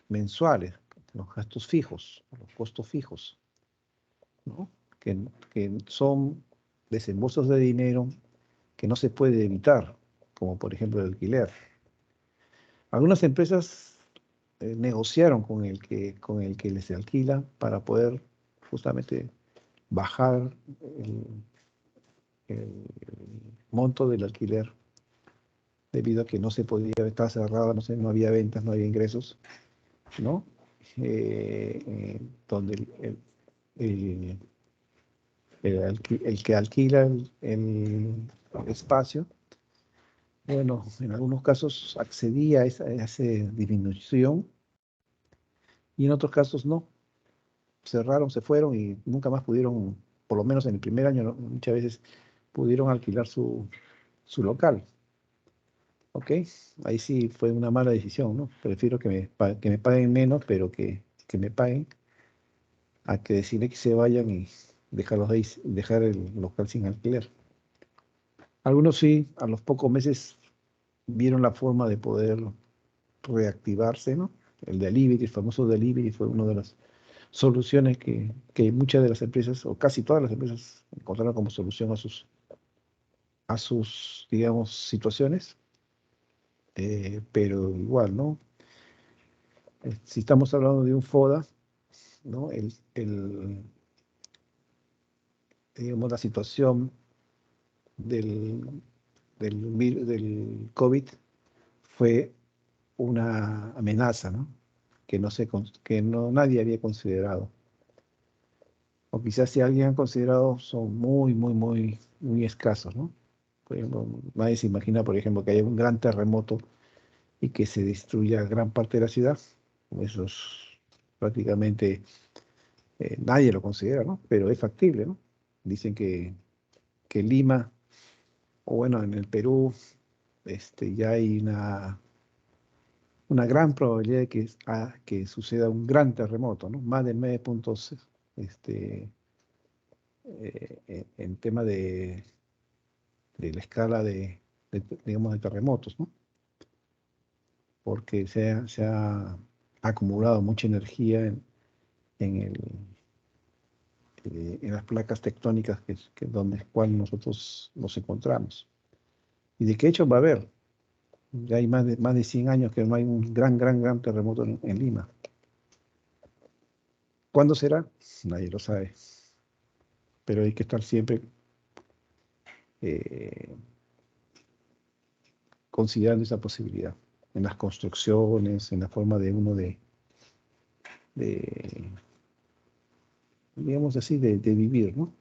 mensuales, los gastos fijos, los costos fijos, ¿no? Que son desembolsos de dinero que no se puede evitar, como por ejemplo el alquiler. Algunas empresas negociaron con el que les alquila para poder justamente bajar el monto del alquiler, debido a que no se podía, estaba cerrada, no había ventas, no había ingresos, ¿no? Donde el que alquila el espacio, bueno, en algunos casos accedía a esa disminución y en otros casos no. Cerraron, se fueron y nunca más pudieron, por lo menos en el primer año, ¿no? Muchas veces pudieron alquilar su local. ¿Ok? Ahí sí fue una mala decisión, ¿no? Prefiero que me paguen menos, pero que me paguen, a que decirle que se vayan y dejar el local sin alquiler. Algunos sí, a los pocos meses vieron la forma de poder reactivarse, ¿no? El delivery, el famoso delivery, fue una de las soluciones que muchas de las empresas, o casi todas las empresas, encontraron como solución a sus, digamos, situaciones. Pero igual, ¿no? Si estamos hablando de un FODA, ¿no? Digamos, la situación del COVID fue una amenaza, ¿no? Que nadie había considerado. O quizás si alguien ha considerado, son muy, muy, muy, muy escasos, ¿no? Por ejemplo, nadie se imagina, por ejemplo, que haya un gran terremoto y que se destruya gran parte de la ciudad. Eso es prácticamente, nadie lo considera, ¿no? Pero es factible, ¿no? Dicen que Lima, o bueno, en el Perú, ya hay una gran probabilidad de que suceda un gran terremoto, ¿no? Más de 9 puntos, en tema de la escala digamos, de terremotos, ¿no? Porque se ha acumulado mucha energía en las placas tectónicas donde cual nosotros nos encontramos. Y de qué hecho va a haber. Ya hay más de 100 años que no hay un gran terremoto en Lima. ¿Cuándo será? Nadie lo sabe. Pero hay que estar siempre considerando esa posibilidad en las construcciones, en la forma de uno de digamos así, de vivir, ¿no?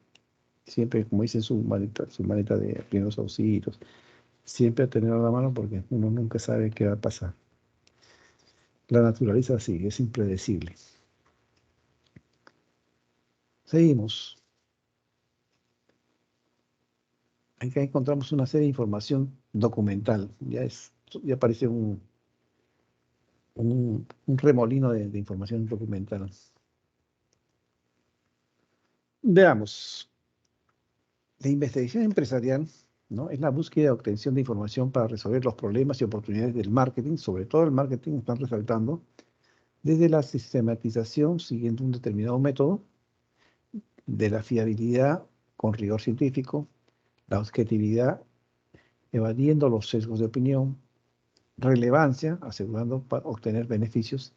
Siempre, como dice su maleta de primeros auxilios, siempre a tener a la mano porque uno nunca sabe qué va a pasar. La naturaleza sí, es impredecible. Seguimos. Acá encontramos una serie de información documental. Ya parece un remolino de información documental. Veamos. La investigación empresarial, ¿no? Es la búsqueda y obtención de información para resolver los problemas y oportunidades del marketing, sobre todo el marketing, están resaltando, Desde la sistematización, siguiendo un determinado método, de la fiabilidad con rigor científico, la objetividad, evadiendo los sesgos de opinión, relevancia, asegurando para obtener beneficios,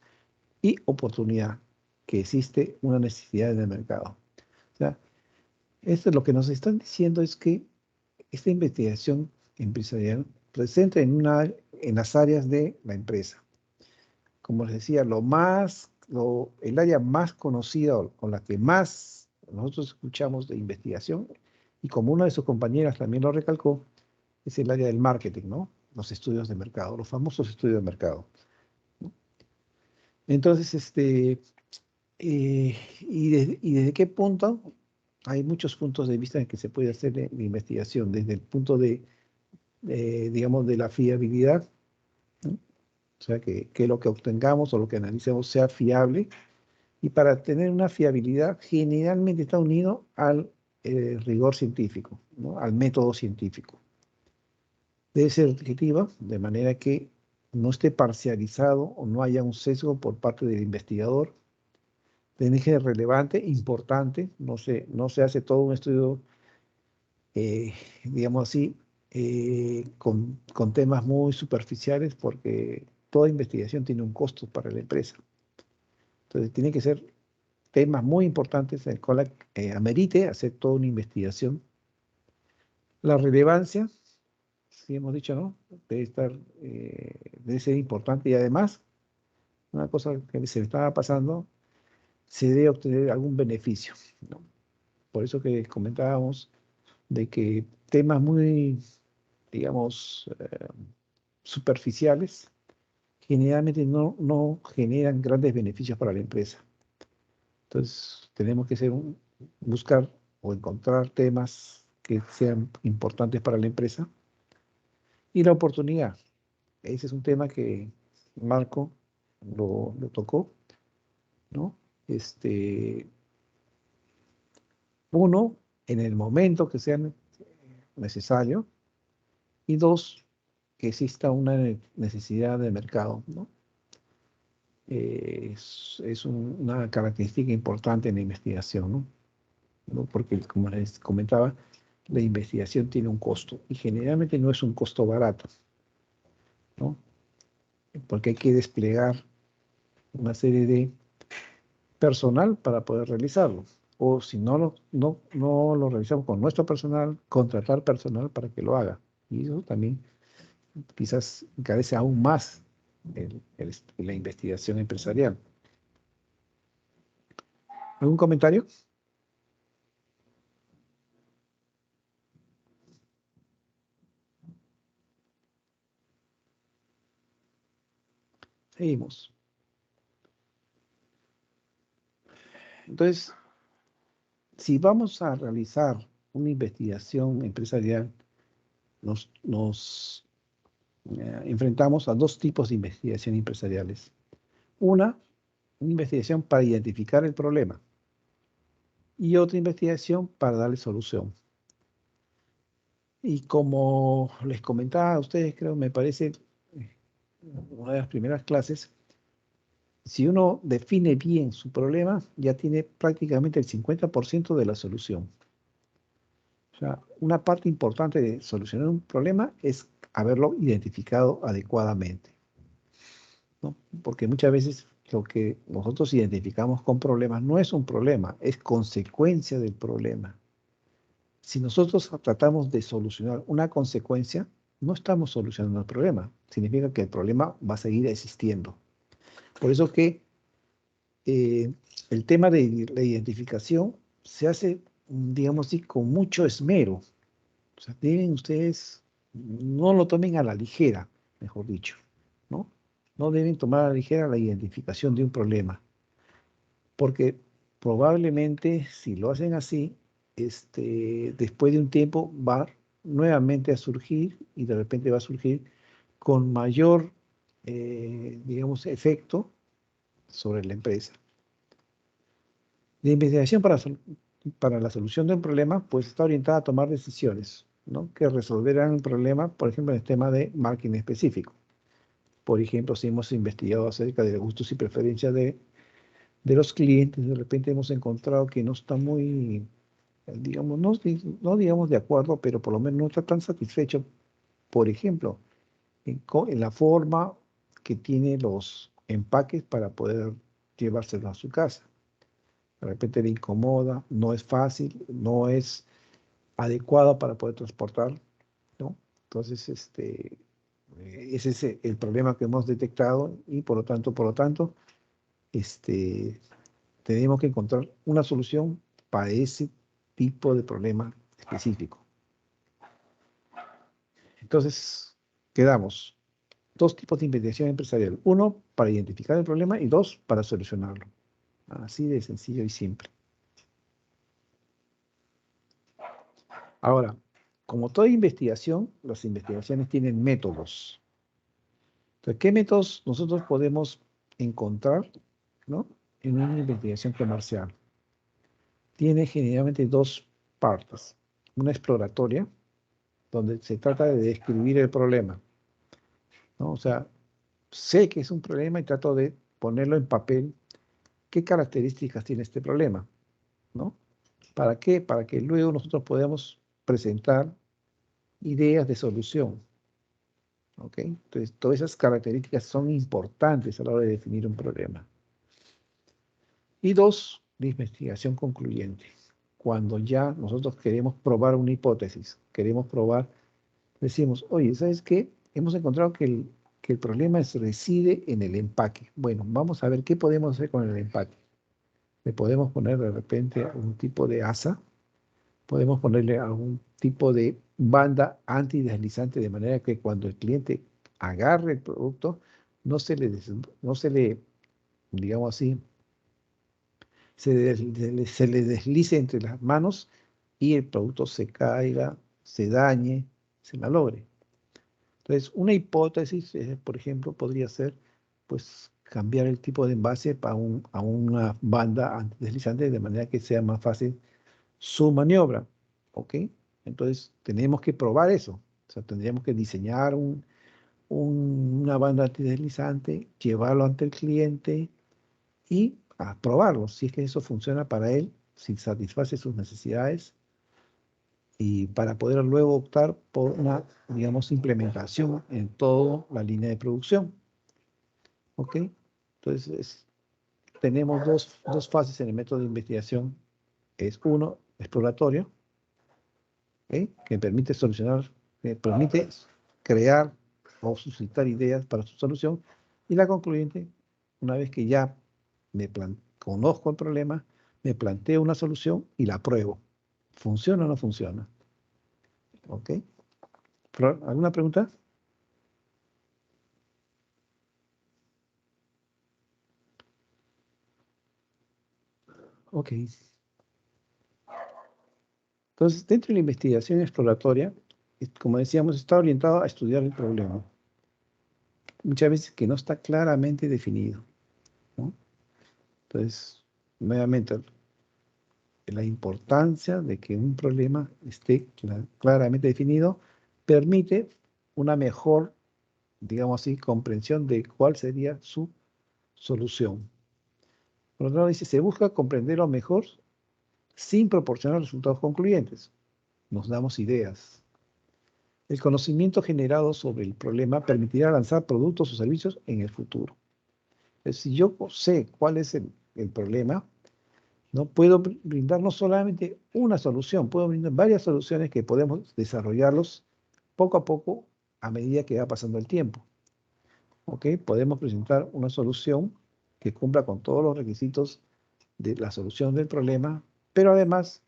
y oportunidad, que existe una necesidad en el mercado. O sea, esto es lo que nos están diciendo, es que esta investigación empresarial presente en las áreas de la empresa. Como les decía, el área más conocida o con la que más nosotros escuchamos de investigación, y como una de sus compañeras también lo recalcó, es el área del marketing, ¿no? Los estudios de mercado, los famosos estudios de mercado. Entonces, y desde qué punto, hay muchos puntos de vista en que se puede hacer la investigación, desde el punto digamos, de la fiabilidad, ¿no? O sea, que lo que obtengamos o lo que analicemos sea fiable, y para tener una fiabilidad generalmente está unido al rigor científico, ¿no? Al método científico. Debe ser objetiva, de manera que no esté parcializado o no haya un sesgo por parte del investigador. Tiene que ser relevante, importante, no se hace todo un estudio, digamos así, con temas muy superficiales, porque toda investigación tiene un costo para la empresa. Entonces, tiene que ser temas muy importantes en el cual amerite hacer toda una investigación. La relevancia, sí hemos dicho, ¿no? Debe ser importante, y además, una cosa que se me estaba pasando, se debe obtener algún beneficio, ¿no? Por eso que comentábamos de que temas muy, digamos, superficiales, generalmente no generan grandes beneficios para la empresa. Entonces, tenemos que buscar o encontrar temas que sean importantes para la empresa. Y la oportunidad. Ese es un tema que Marco lo tocó, ¿no? Uno, en el momento que sea necesario, y dos, que exista una necesidad de mercado, ¿no? Es una característica importante en la investigación, ¿no? Porque, como les comentaba, la investigación tiene un costo, y generalmente no es un costo barato, ¿no? Porque hay que desplegar una serie de personal para poder realizarlo. O si no lo realizamos con nuestro personal, contratar personal para que lo haga. Y eso también quizás encarece aún más la investigación empresarial. ¿Algún comentario? Seguimos. Entonces, si vamos a realizar una investigación empresarial, nos enfrentamos a dos tipos de investigación empresariales. Una investigación para identificar el problema, y otra investigación para darle solución. Y como les comentaba a ustedes, creo, me parece, una de las primeras clases, si uno define bien su problema, ya tiene prácticamente el 50% de la solución. O sea, una parte importante de solucionar un problema es haberlo identificado adecuadamente, ¿no? Porque muchas veces lo que nosotros identificamos con problemas no es un problema, es consecuencia del problema. Si nosotros tratamos de solucionar una consecuencia, no estamos solucionando el problema. Significa que el problema va a seguir existiendo. Por eso que el tema de la identificación se hace, digamos así, con mucho esmero. O sea, deben ustedes, no lo tomen a la ligera, mejor dicho, ¿no? No deben tomar a la ligera la identificación de un problema. Porque probablemente, si lo hacen así, después de un tiempo va nuevamente a surgir, y de repente va a surgir con mayor, digamos, efecto sobre la empresa. La investigación para la solución de un problema, pues está orientada a tomar decisiones, ¿no? Que resolverán el problema, por ejemplo, en el tema de marketing específico. Por ejemplo, si hemos investigado acerca de gustos y preferencias de los clientes, de repente hemos encontrado que no está muy, digamos, no digamos de acuerdo, pero por lo menos no está tan satisfecho, por ejemplo, en la forma que tiene los empaques para poder llevárselos a su casa. De repente le incomoda, no es fácil, no es adecuado para poder transportar, ¿no? Entonces, ese es el problema que hemos detectado y por lo tanto, tenemos que encontrar una solución para ese tipo de problema específico. Entonces, quedamos. 2 tipos de investigación empresarial. 1, para identificar el problema y 2, para solucionarlo. Así de sencillo y simple. Ahora, como toda investigación, las investigaciones tienen métodos. Entonces, ¿qué métodos nosotros podemos encontrar, ¿no?, en una investigación comercial? Tiene generalmente 2 partes. Una exploratoria, donde se trata de describir el problema, ¿no? O sea, sé que es un problema y trato de ponerlo en papel. ¿Qué características tiene este problema? ¿No? ¿Para qué? Para que luego nosotros podamos presentar ideas de solución. ¿Ok? Entonces, todas esas características son importantes a la hora de definir un problema. Y 2, la investigación concluyente. Cuando ya nosotros queremos probar una hipótesis, queremos probar, decimos, oye, ¿sabes qué? Hemos encontrado que el problema reside en el empaque. Bueno, vamos a ver qué podemos hacer con el empaque. Le podemos poner de repente un tipo de asa, podemos ponerle algún tipo de banda antideslizante de manera que cuando el cliente agarre el producto, no se le, digamos así, se le deslice entre las manos y el producto se caiga, se dañe, se malogre. Entonces, una hipótesis, por ejemplo, podría ser, pues, cambiar el tipo de envase a una banda antideslizante de manera que sea más fácil su maniobra, ¿ok? Entonces, tenemos que probar eso. O sea, tendríamos que diseñar una banda antideslizante, llevarlo ante el cliente y a probarlo, si es que eso funciona para él, si satisface sus necesidades, y para poder luego optar por una, digamos, implementación en toda la línea de producción. ¿Ok? Entonces, tenemos dos fases en el método de investigación. Es uno, exploratorio, ¿ok?, que permite solucionar, que permite crear o suscitar ideas para su solución. Y la concluyente, una vez que ya conozco el problema, me planteo una solución y la pruebo. ¿Funciona o no funciona? ¿Ok? ¿Alguna pregunta? Ok. Entonces, dentro de la investigación exploratoria, como decíamos, está orientado a estudiar el problema. Muchas veces que no está claramente definido, ¿no? Entonces, nuevamente, la importancia de que un problema esté claramente definido permite una mejor, digamos así, comprensión de cuál sería su solución. Por otro lado, dice, se busca comprenderlo mejor sin proporcionar resultados concluyentes. Nos damos ideas. El conocimiento generado sobre el problema permitirá lanzar productos o servicios en el futuro. Entonces, si yo sé cuál es el problema, no puedo brindar no solamente una solución, puedo brindar varias soluciones que podemos desarrollarlos poco a poco a medida que va pasando el tiempo. ¿Ok? Podemos presentar una solución que cumpla con todos los requisitos de la solución del problema, pero además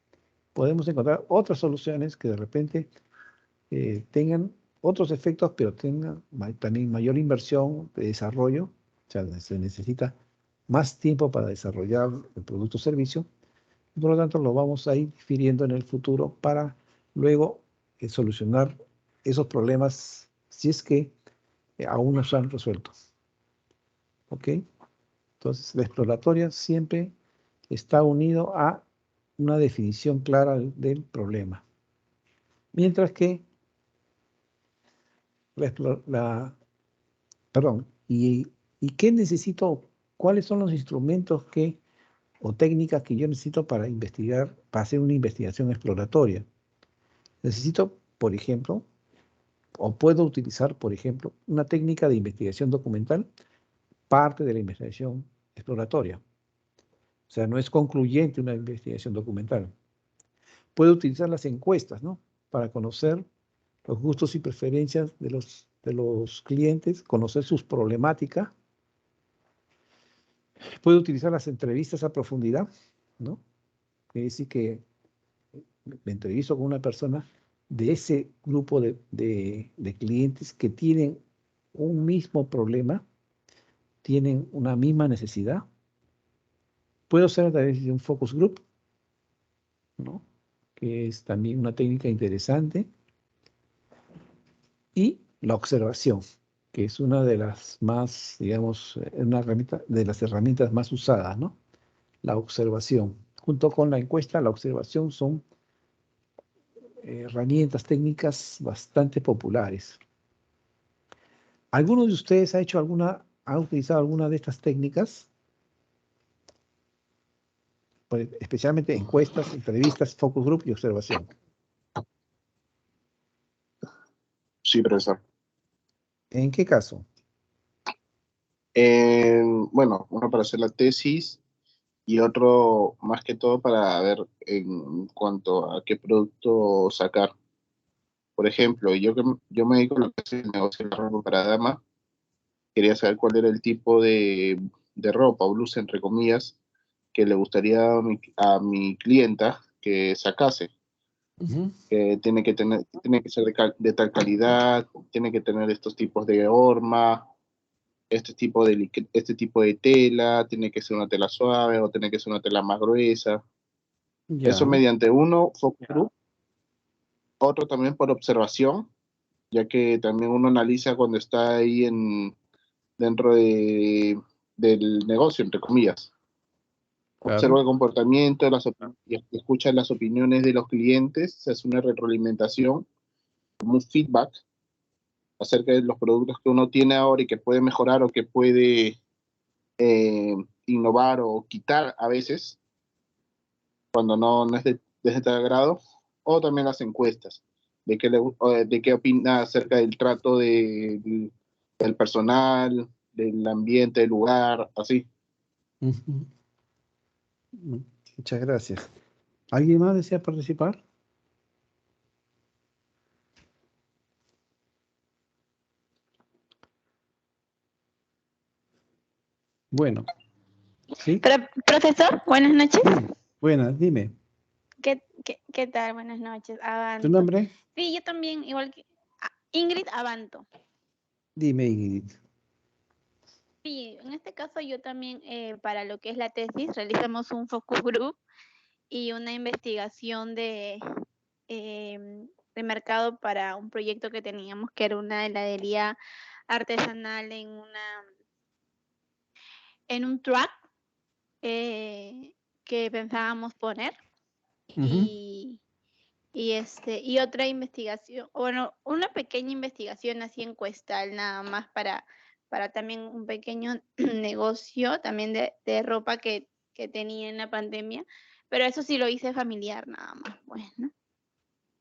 podemos encontrar otras soluciones que de repente tengan otros efectos, pero tengan también mayor inversión de desarrollo. O sea, se necesita más tiempo para desarrollar el producto o servicio. Por lo tanto, lo vamos a ir difiriendo en el futuro para luego solucionar esos problemas si es que aún no se han resuelto. ¿Ok? Entonces, la exploratoria siempre está unido a una definición clara del problema. Mientras que la perdón, y qué necesito, cuáles son los instrumentos o técnicas que yo necesito para investigar, para hacer una investigación exploratoria. Necesito, por ejemplo, o puedo utilizar, por ejemplo, una técnica de investigación documental, parte de la investigación exploratoria. O sea, no es concluyente una investigación documental. Puedo utilizar las encuestas, ¿no? Para conocer los gustos y preferencias de los clientes, conocer sus problemáticas. Puedo utilizar las entrevistas a profundidad, ¿no? Es decir, que me entrevisto con una persona de ese grupo de clientes que tienen un mismo problema, tienen una misma necesidad. Puedo hacer a través de un focus group, ¿no? Que es también una técnica interesante. Y la observación, que es una de las más, digamos, una herramienta, de las herramientas más usadas, ¿no? La observación. Junto con la encuesta, la observación son herramientas técnicas bastante populares. ¿Alguno de ustedes ha utilizado alguna de estas técnicas? Pues, especialmente encuestas, entrevistas, focus group y observación. Sí, profesor. ¿En qué caso? Bueno, uno para hacer la tesis y otro más que todo para ver en cuanto a qué producto sacar. Por ejemplo, yo me dedico a lo que es el negocio de ropa para dama. Quería saber cuál era el tipo de ropa o blusa, entre comillas, que le gustaría a mi clienta que sacase. Que tiene que ser de tal calidad, tiene que tener estos tipos de horma, este tipo de tela, tiene que ser una tela suave o tiene que ser una tela más gruesa. Ya. Eso mediante uno, focus group, otro también por observación, ya que también uno analiza cuando está ahí dentro del negocio, entre comillas. Claro. Observa el comportamiento y escucha las opiniones de los clientes, se hace una retroalimentación, como un feedback acerca de los productos que uno tiene ahora y que puede mejorar o que puede innovar o quitar a veces, cuando no es de tal agrado, o también las encuestas, de qué opina acerca del trato del personal, del ambiente, del lugar, así. Ujú. Muchas gracias. ¿Alguien más desea participar? Bueno, ¿sí? Profesor, buenas noches. Buenas, dime. ¿Qué tal? Buenas noches. Avanto. ¿Tu nombre? Sí, yo también, igual que Ingrid Avanto. Dime, Ingrid. Sí, en este caso yo también, para lo que es la tesis, realizamos un focus group y una investigación de mercado para un proyecto que teníamos, que era una heladería artesanal en un truck que pensábamos poner. Y otra investigación, bueno, una pequeña investigación así encuestal nada más para también un pequeño negocio también de ropa que tenía en la pandemia, pero eso sí lo hice familiar nada más, pues, ¿no?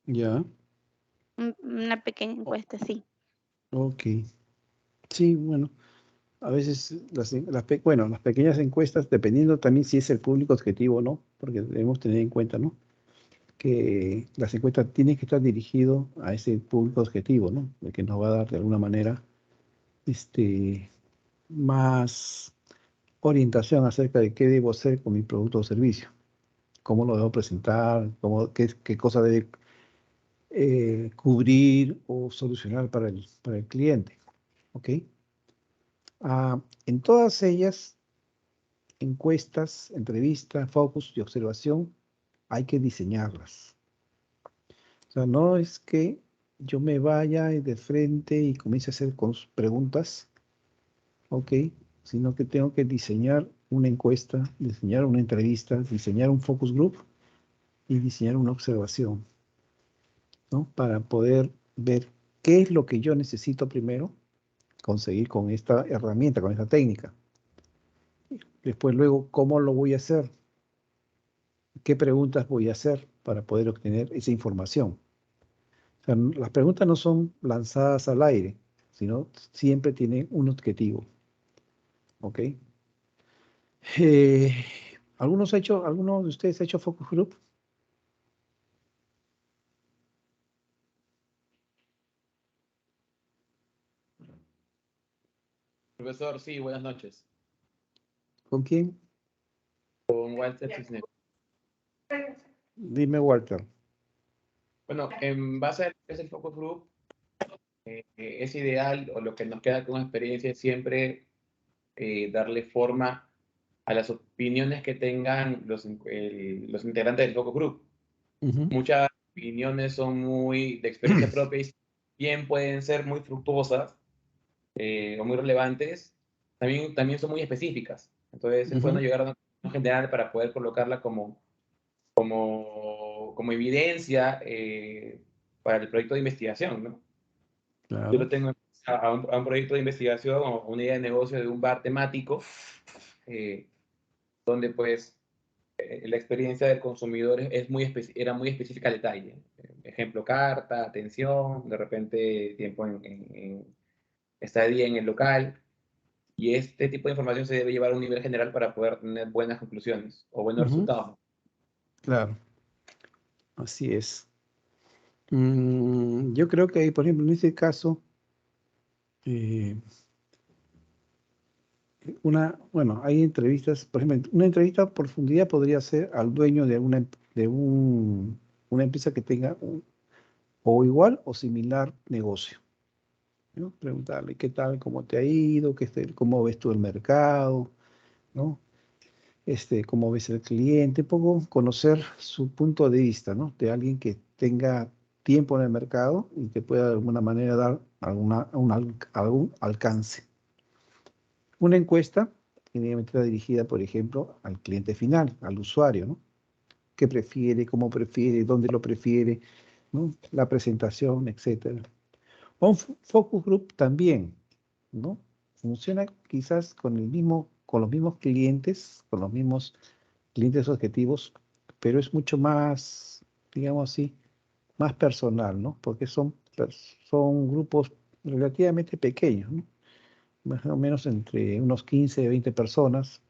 Ya. Una pequeña encuesta, sí. Ok. Sí, bueno, a veces las pequeñas encuestas, dependiendo también si es el público objetivo o no, porque debemos tener en cuenta, ¿no? Que las encuestas tienen que estar dirigidas a ese público objetivo, ¿no? El que nos va a dar de alguna manera más orientación acerca de qué debo hacer con mi producto o servicio, cómo lo debo presentar, qué cosa debe cubrir o solucionar para el cliente. ¿Ok? En todas ellas, encuestas, entrevistas, focus y observación, hay que diseñarlas. O sea, no es que yo me vaya de frente y comience a hacer preguntas, ¿ok? Sino que tengo que diseñar una encuesta, diseñar una entrevista, diseñar un focus group y diseñar una observación, ¿no? Para poder ver qué es lo que yo necesito primero conseguir con esta herramienta, con esta técnica. Después, luego, ¿cómo lo voy a hacer? ¿Qué preguntas voy a hacer para poder obtener esa información? O sea, las preguntas no son lanzadas al aire, sino siempre tienen un objetivo. ¿Ok? ¿Alguno de ustedes ha hecho focus group? Profesor, sí, buenas noches. ¿Con quién? Con Walter Cisneros. Dime, Walter. Bueno, en base a lo que es el focus group, es ideal, o lo que nos queda con experiencia es siempre darle forma a las opiniones que tengan los integrantes del focus group. Muchas opiniones son muy de experiencia propia y bien pueden ser muy fructuosas o muy relevantes, también son muy específicas. Entonces es bueno llegar a una general para poder colocarla como evidencia para el proyecto de investigación, ¿no? Claro. Yo lo tengo a un proyecto de investigación o una idea de negocio de un bar temático, donde pues la experiencia del consumidor era muy específica al detalle. Ejemplo, carta, atención, de repente tiempo en estadía en el local. Y este tipo de información se debe llevar a un nivel general para poder tener buenas conclusiones o buenos resultados. Claro. Así es. Yo creo que, por ejemplo, en este caso, hay entrevistas, por ejemplo, una entrevista a profundidad podría ser al dueño de una empresa que tenga o igual o similar negocio, ¿no? Preguntarle qué tal, cómo te ha ido, cómo ves tú el mercado, ¿no? Cómo ves el cliente, un poco conocer su punto de vista, ¿no? De alguien que tenga tiempo en el mercado y te pueda de alguna manera dar algún alcance. Una encuesta tiene que estar dirigida, por ejemplo, al cliente final, al usuario, ¿no? ¿Qué prefiere, cómo prefiere, dónde lo prefiere, ¿no? La presentación, etc. Un focus group también, ¿no? Funciona quizás con los mismos clientes, con los mismos clientes objetivos, pero es mucho más, digamos así, más personal, ¿no? Porque son grupos relativamente pequeños, ¿no? Más o menos entre unos 15 y 20 personas,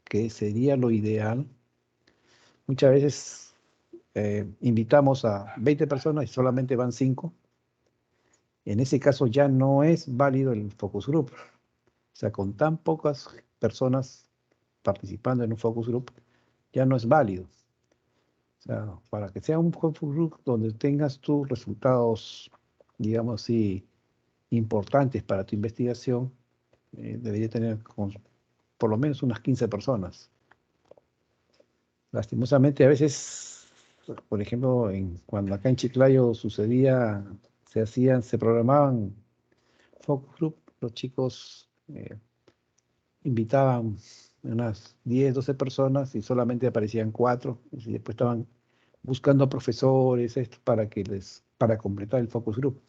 que sería lo ideal. Muchas veces invitamos a 20 personas y solamente van 5. En ese caso ya no es válido el focus group. O sea, con tan pocas personas participando en un focus group, ya no es válido. O sea, para que sea un focus group donde tengas tus resultados, digamos así, importantes para tu investigación, debería tener por lo menos unas 15 personas. Lastimosamente, a veces, por ejemplo, cuando acá en Chiclayo sucedía, se programaban focus group, los chicos invitaban unas 10, 12 personas y solamente aparecían 4, y después estaban buscando profesores para completar el focus group.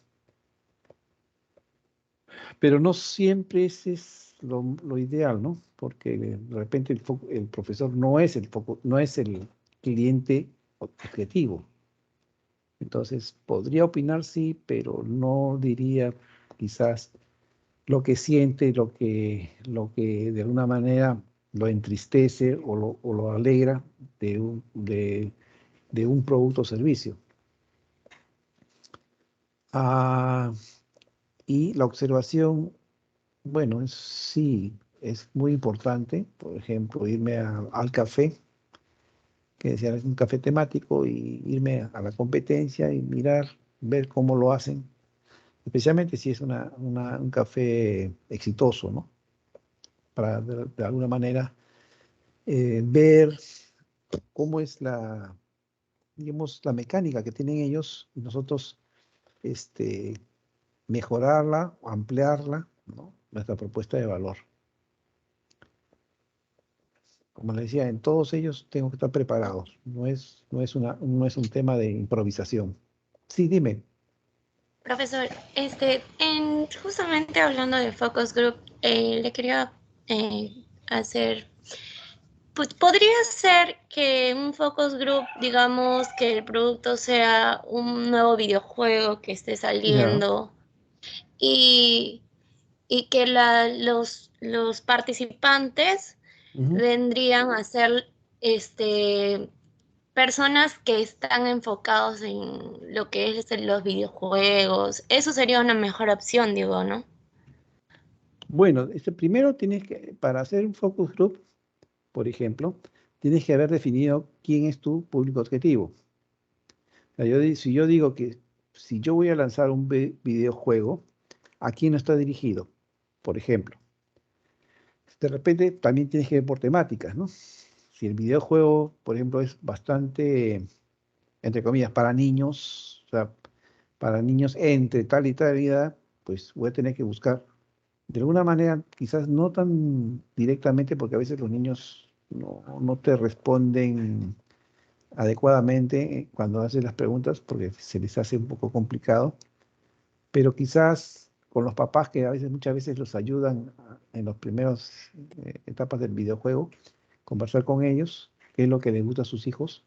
Pero no siempre ese es lo ideal, ¿no? Porque de repente el profesor no es el cliente objetivo. Entonces, podría opinar sí, pero no diría quizás lo que siente, lo que de alguna manera lo entristece o lo alegra de un producto o servicio. Y la observación, bueno, sí, es muy importante. Por ejemplo, irme al café, que decía, es un café temático, y irme a la competencia y ver cómo lo hacen, especialmente si es un café exitoso, ¿no? Para de alguna manera ver cómo es digamos, la mecánica que tienen ellos y nosotros mejorarla, ampliarla, ¿no? Nuestra propuesta de valor. Como les decía, en todos ellos tengo que estar preparados. No es un tema de improvisación. Sí, dime. Profesor, justamente hablando de focus group, le quería hacer, pues podría ser que un focus group, digamos, que el producto sea un nuevo videojuego que esté Ya. saliendo y que los participantes Ujú. vendrían a ser personas que están enfocados en lo que es los videojuegos. Eso sería una mejor opción, digo, ¿no? Bueno, primero tienes que, para hacer un focus group, por ejemplo, tienes que haber definido quién es tu público objetivo. O sea, si yo digo que si yo voy a lanzar un videojuego, ¿a quién no está dirigido? Por ejemplo, de repente también tienes que ver por temáticas, ¿no? Si el videojuego, por ejemplo, es bastante, entre comillas, para niños, o sea, para niños entre tal y tal edad, pues voy a tener que buscar de alguna manera, quizás no tan directamente, porque a veces los niños no te responden adecuadamente cuando haces las preguntas, porque se les hace un poco complicado, pero quizás con los papás que muchas veces los ayudan en las primeras etapas del videojuego, conversar con ellos, qué es lo que les gusta a sus hijos.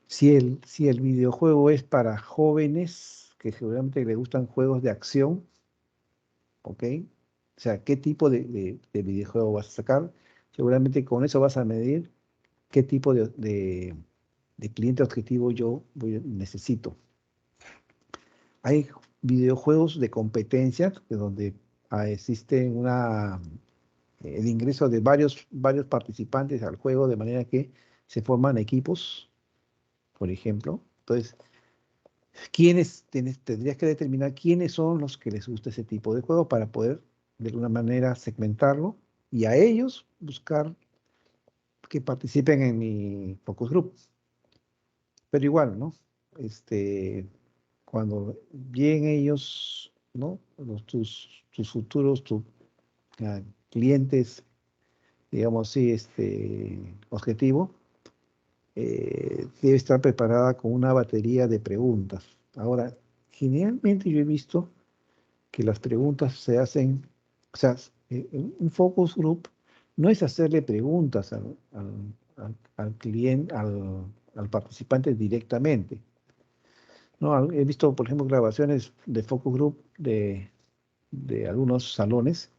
Si el videojuego es para jóvenes, que seguramente les gustan juegos de acción, ¿ok? O sea, ¿qué tipo de videojuego vas a sacar? Seguramente con eso vas a medir qué tipo de cliente objetivo yo necesito. Hay videojuegos de competencia donde existe el ingreso de varios participantes al juego de manera que se forman equipos, por ejemplo. Entonces, tendrías que determinar quiénes son los que les gusta ese tipo de juego para poder de alguna manera segmentarlo y a ellos buscar que participen en mi focus group. Pero igual, ¿no? Cuando lleguen ellos, ¿no? Tus futuros, clientes, digamos así, objetivo, debe estar preparada con una batería de preguntas. Ahora, generalmente yo he visto que las preguntas se hacen, o sea, un focus group no es hacerle preguntas al cliente, al participante directamente. ¿No? He visto, por ejemplo, grabaciones de focus group de algunos salones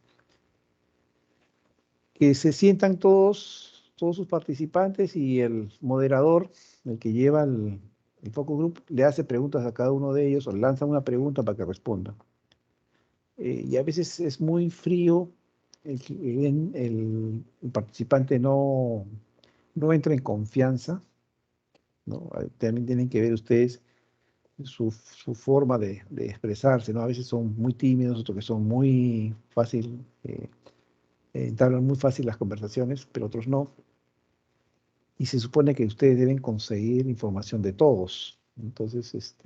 que se sientan todos sus participantes y el moderador, el que lleva el focus group, le hace preguntas a cada uno de ellos o lanza una pregunta para que responda. Y a veces es muy frío, el participante no entra en confianza, ¿no? También tienen que ver ustedes su forma de expresarse, ¿no? A veces son muy tímidos, otros que son muy fácil, entablan muy fácil las conversaciones, pero otros no. Y se supone que ustedes deben conseguir información de todos. Entonces,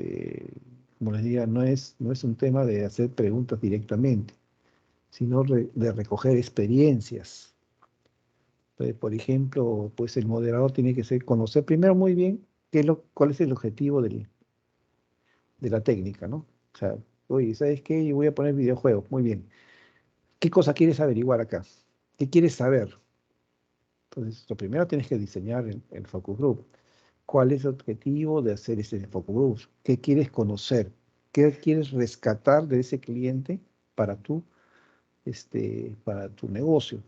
como les diga, no es un tema de hacer preguntas directamente, sino de recoger experiencias. Entonces, por ejemplo, pues el moderador tiene que conocer primero muy bien cuál es el objetivo de la técnica, ¿no? O sea, oye, ¿sabes qué? Yo voy a poner videojuegos, muy bien. ¿Qué cosa quieres averiguar acá? ¿Qué quieres saber? Entonces, lo primero tienes que diseñar el focus group. ¿Cuál es el objetivo de hacer ese focus group? ¿Qué quieres conocer? ¿Qué quieres rescatar de ese cliente para para tu negocio?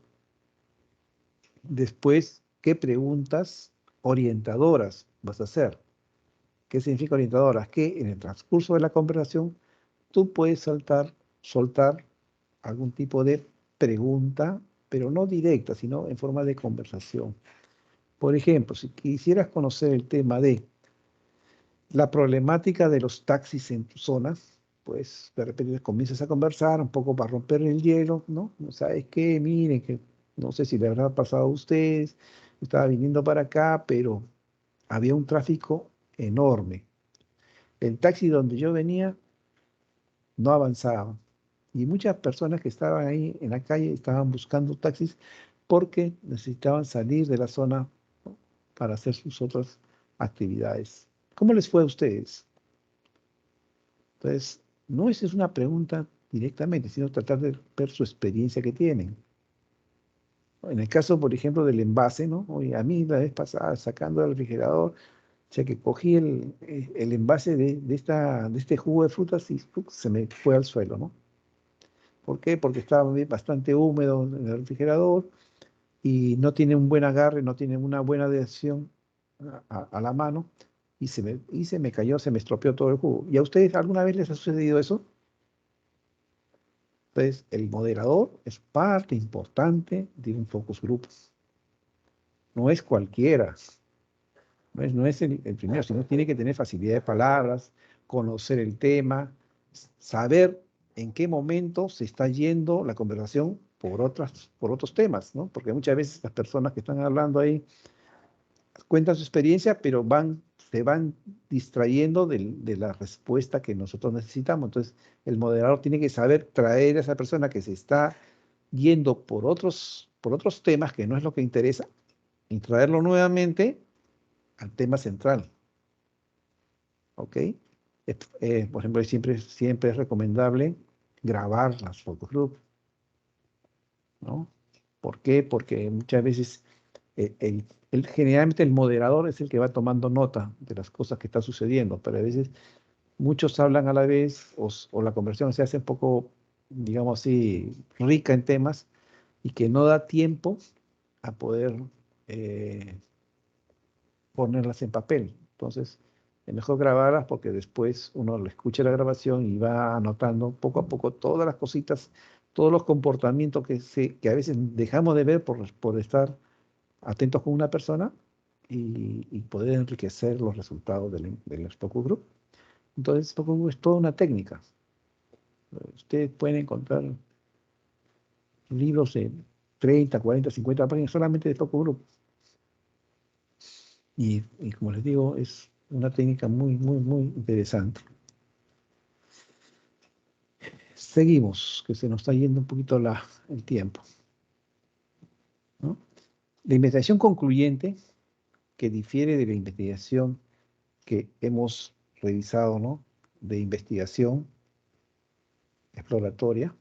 Después, ¿qué preguntas orientadoras vas a hacer? ¿Qué significa orientadoras? Que en el transcurso de la conversación tú puedes soltar algún tipo de pregunta, pero no directa, sino en forma de conversación. Por ejemplo, si quisieras conocer el tema de la problemática de los taxis en tu zona, pues de repente comienzas a conversar un poco para romper el hielo, ¿no? ¿Sabes qué? Miren, que no sé si le habrá pasado a ustedes, estaba viniendo para acá, pero había un tráfico enorme. El taxi donde yo venía no avanzaba. Y muchas personas que estaban ahí en la calle estaban buscando taxis porque necesitaban salir de la zona, ¿no? Para hacer sus otras actividades. ¿Cómo les fue a ustedes? Entonces, no es una pregunta directamente, sino tratar de ver su experiencia que tienen. En el caso, por ejemplo, del envase, ¿no? Oye, a mí la vez pasada, sacando el refrigerador, o sea que cogí el envase de este jugo de frutas y se me fue al suelo, ¿no? ¿Por qué? Porque estaba bastante húmedo en el refrigerador y no tiene un buen agarre, no tiene una buena adhesión a la mano y se me cayó, se me estropeó todo el jugo. ¿Y a ustedes alguna vez les ha sucedido eso? Entonces, el moderador es parte importante de un focus group. No es cualquiera. No es el primero, sino tiene que tener facilidad de palabras, conocer el tema, saber en qué momento se está yendo la conversación por otros temas, ¿no? Porque muchas veces las personas que están hablando ahí cuentan su experiencia, pero se van distrayendo de la respuesta que nosotros necesitamos. Entonces, el moderador tiene que saber traer a esa persona que se está yendo por otros temas que no es lo que interesa y traerlo nuevamente al tema central. ¿Ok? Por ejemplo, siempre es recomendable grabar las focus group, ¿no? ¿Por qué? Porque muchas veces generalmente el moderador es el que va tomando nota de las cosas que están sucediendo, pero a veces muchos hablan a la vez o la conversación se hace un poco, digamos así, rica en temas y que no da tiempo a poder ponerlas en papel. Entonces, es mejor grabarlas porque después uno le escucha la grabación y va anotando poco a poco todas las cositas, todos los comportamientos que a veces dejamos de ver por estar atentos con una persona y poder enriquecer los resultados del focus group. Entonces, focus group es toda una técnica. Ustedes pueden encontrar libros de 30, 40, 50 páginas solamente de focus group. Y como les digo, es una técnica muy, muy, muy interesante. Seguimos, que se nos está yendo un poquito el tiempo, ¿no? La investigación concluyente, que difiere de la investigación que hemos revisado, ¿no? De investigación exploratoria,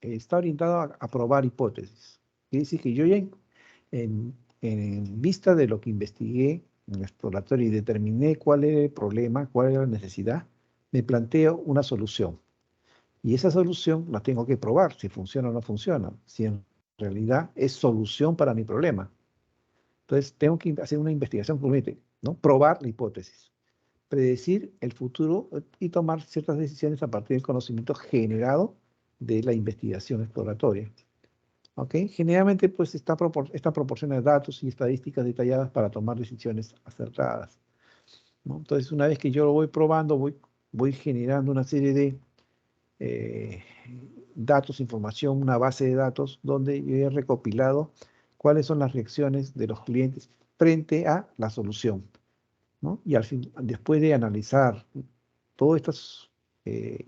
está orientada a probar hipótesis. Quiere decir que yo ya en vista de lo que investigué en el exploratorio y determiné cuál era el problema, cuál era la necesidad, me planteo una solución. Y esa solución la tengo que probar, si funciona o no funciona, si en realidad es solución para mi problema. Entonces, tengo que hacer una investigación concluyente, ¿no? Probar la hipótesis, predecir el futuro y tomar ciertas decisiones a partir del conocimiento generado de la investigación exploratoria. ¿Ok? Generalmente, pues, esta proporciona datos y estadísticas detalladas para tomar decisiones acertadas, ¿no? Entonces, una vez que yo lo voy probando, voy generando una serie de datos, información, una base de datos donde yo he recopilado cuáles son las reacciones de los clientes frente a la solución, ¿no? Y al fin, después de analizar toda esta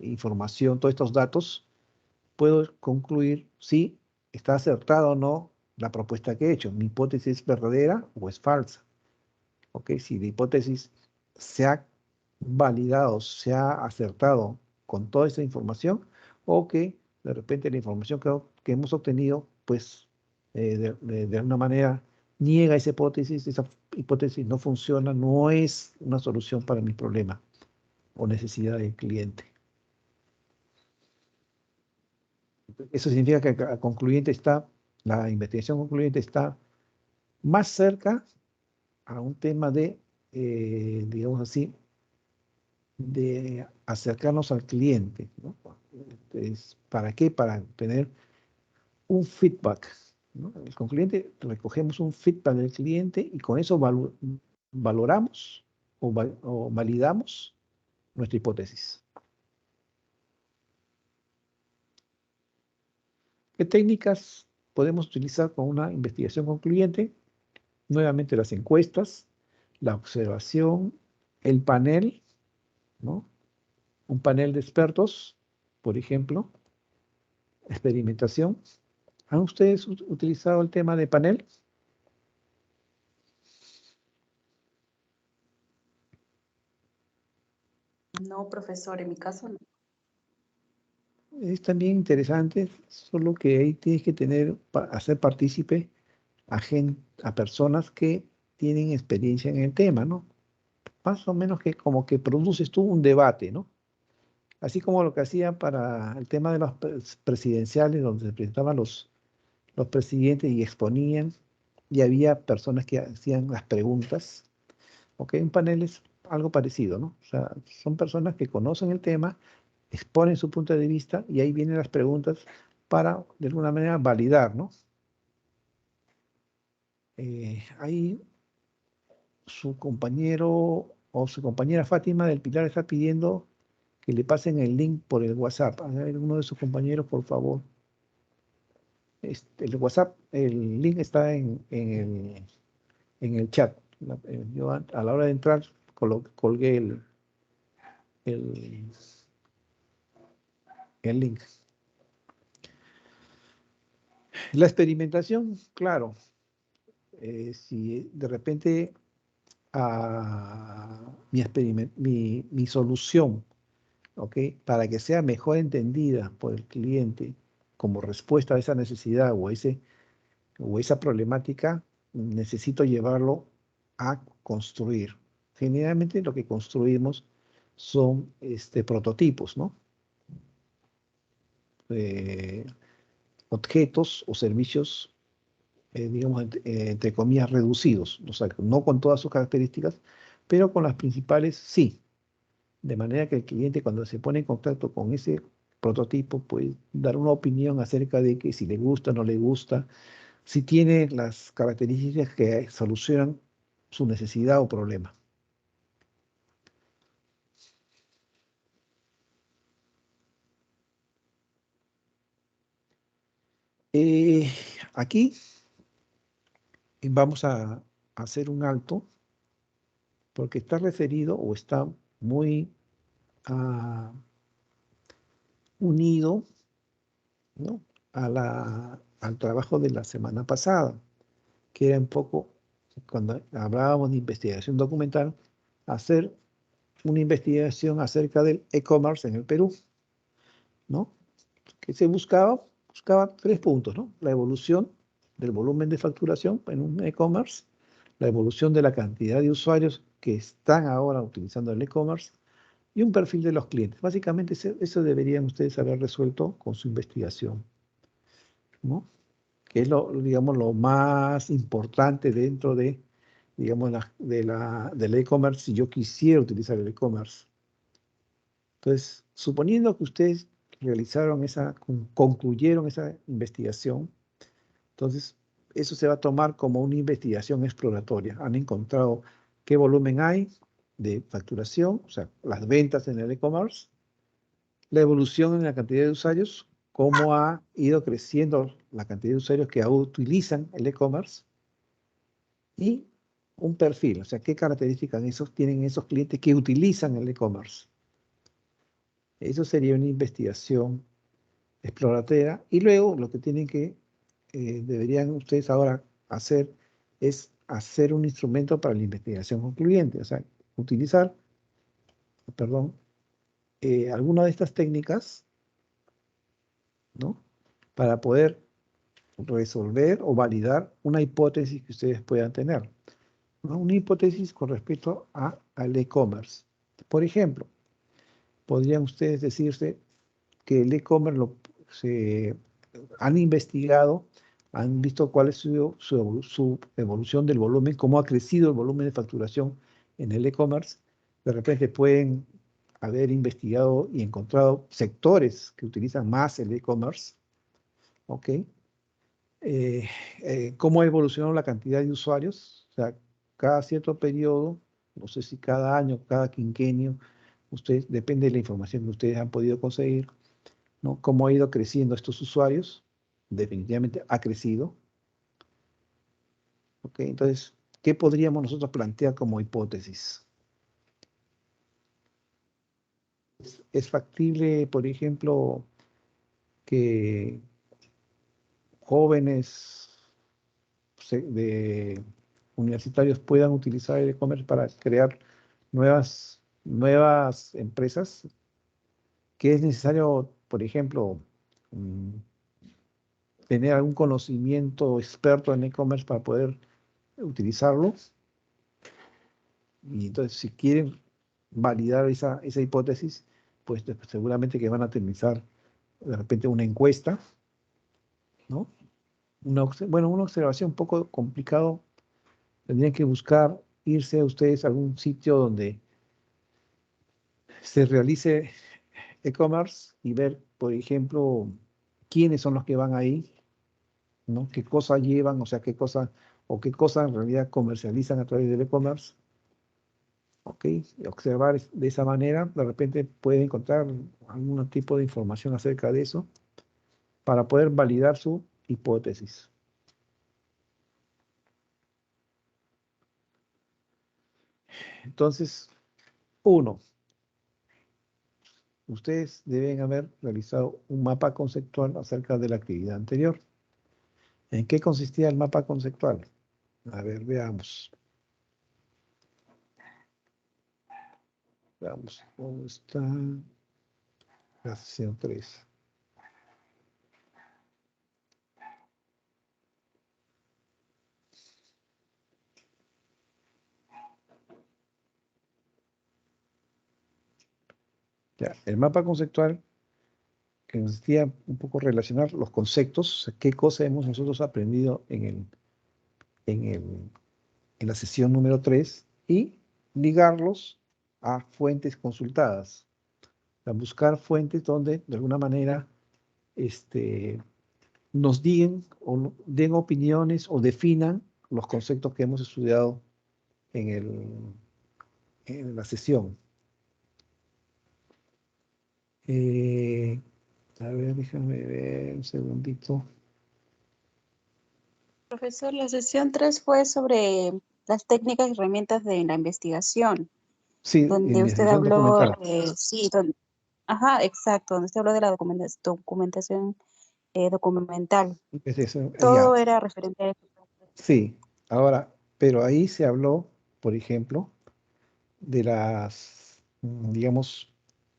información, todos estos datos, puedo concluir si está acertada o no la propuesta que he hecho. ¿Mi hipótesis es verdadera o es falsa? ¿Ok? Si la hipótesis se ha validado, se ha acertado con toda esa información, o que de repente la información que hemos obtenido, pues de alguna manera niega esa hipótesis no funciona, no es una solución para mi problema o necesidad del cliente. Eso significa que la investigación concluyente está más cerca a un tema de, digamos así, de acercarnos al cliente, ¿no? Entonces, ¿para qué? Para tener un feedback, ¿no? Con el cliente recogemos un feedback del cliente y con eso valoramos o validamos nuestra hipótesis. ¿Qué técnicas podemos utilizar con una investigación concluyente? Nuevamente las encuestas, la observación, el panel, ¿no? Un panel de expertos, por ejemplo, experimentación. ¿Han ustedes utilizado el tema de panel? No, profesor, en mi caso no. Es también interesante, solo que ahí tienes que hacer partícipe a personas que tienen experiencia en el tema, ¿no? Más o menos que como que produces tú un debate, ¿no? Así como lo que hacía para el tema de los presidenciales, donde se presentaban los presidentes y exponían, y había personas que hacían las preguntas. Ok, un panel es algo parecido, ¿no? O sea, son personas que conocen el tema, exponen su punto de vista y ahí vienen las preguntas para, de alguna manera, validar, ¿no? Ahí su compañero o su compañera Fátima del Pilar está pidiendo que le pasen el link por el WhatsApp. A ver, uno de sus compañeros, por favor. El WhatsApp, el link está en el chat. Yo a la hora de entrar colgué el link. La experimentación, claro. Si de repente mi solución, ¿ok? Para que sea mejor entendida por el cliente como respuesta a esa necesidad o esa problemática, necesito llevarlo a construir. Generalmente lo que construimos son prototipos, ¿no? Objetos o servicios, digamos, entre comillas, reducidos, o sea, no con todas sus características, pero con las principales sí. De manera que el cliente, cuando se pone en contacto con ese prototipo, puede dar una opinión acerca de que si le gusta o no le gusta, si tiene las características que solucionan su necesidad o problema. Aquí vamos a hacer un alto porque está referido o está muy unido, ¿no?, al trabajo de la semana pasada, que era un poco, cuando hablábamos de investigación documental, hacer una investigación acerca del e-commerce en el Perú, ¿no? Que se buscaba 3 puntos, ¿no? La evolución del volumen de facturación en un e-commerce, la evolución de la cantidad de usuarios que están ahora utilizando el e-commerce y un perfil de los clientes. Básicamente eso deberían ustedes haber resuelto con su investigación, ¿no? Que es digamos, lo más importante dentro de, digamos, del e-commerce si yo quisiera utilizar el e-commerce. Entonces, suponiendo que ustedes concluyeron esa investigación, entonces eso se va a tomar como una investigación exploratoria. Han encontrado qué volumen hay de facturación, o sea, las ventas en el e-commerce, la evolución en la cantidad de usuarios, cómo ha ido creciendo la cantidad de usuarios que utilizan el e-commerce y un perfil, o sea, qué características tienen esos clientes que utilizan el e-commerce. Eso sería una investigación exploratoria. Y luego lo que deberían ustedes ahora hacer es hacer un instrumento para la investigación concluyente, o sea, utilizar, alguna de estas técnicas, ¿no?, para poder resolver o validar una hipótesis que ustedes puedan tener, ¿no? Una hipótesis con respecto al e-commerce. Por ejemplo, podrían ustedes decirse que el e-commerce han investigado, han visto cuál es su evolución del volumen, cómo ha crecido el volumen de facturación en el e-commerce. De repente pueden haber investigado y encontrado sectores que utilizan más el e-commerce, ¿ok? Cómo ha evolucionado la cantidad de usuarios, o sea, cada cierto periodo, no sé si cada año, cada quinquenio, depende de la información que ustedes han podido conseguir, ¿no? Cómo ha ido creciendo estos usuarios, definitivamente ha crecido. ¿Ok? Entonces, ¿qué podríamos nosotros plantear como hipótesis? ¿Es factible, por ejemplo, que jóvenes universitarios puedan utilizar el e-commerce para crear nuevas nuevas empresas que es necesario, por ejemplo, tener algún conocimiento experto en e-commerce para poder utilizarlo. Y entonces, si quieren validar esa hipótesis, pues seguramente que van a utilizar de repente una encuesta, ¿no? Una observación un poco complicado. Tendrían que buscar, irse a ustedes a algún sitio donde se realice e-commerce y ver, por ejemplo, quiénes son los que van ahí, ¿no? Qué cosas llevan, o sea, qué cosas en realidad comercializan a través del e-commerce. ¿Ok? Y observar de esa manera, de repente puede encontrar algún tipo de información acerca de eso para poder validar su hipótesis. Entonces, 1. Ustedes deben haber realizado un mapa conceptual acerca de la actividad anterior. ¿En qué consistía el mapa conceptual? A ver, veamos. Veamos, ¿dónde está la sesión 3? Ya, el mapa conceptual que consistía un poco relacionar los conceptos, o sea, qué cosa hemos nosotros aprendido en la sesión número 3 y ligarlos a fuentes consultadas. O sea, buscar fuentes donde de alguna manera nos digan o den opiniones o definan los conceptos que hemos estudiado en la sesión. A ver, déjame ver un segundito. Profesor, la sesión 3 fue sobre las técnicas y herramientas de la investigación, Sí, donde usted investigación habló, documental. sí, ajá, exacto, donde usted habló de la documentación documental. Todo Ya, era referente a eso. sí. Ahora, pero ahí se habló, por ejemplo, de digamos,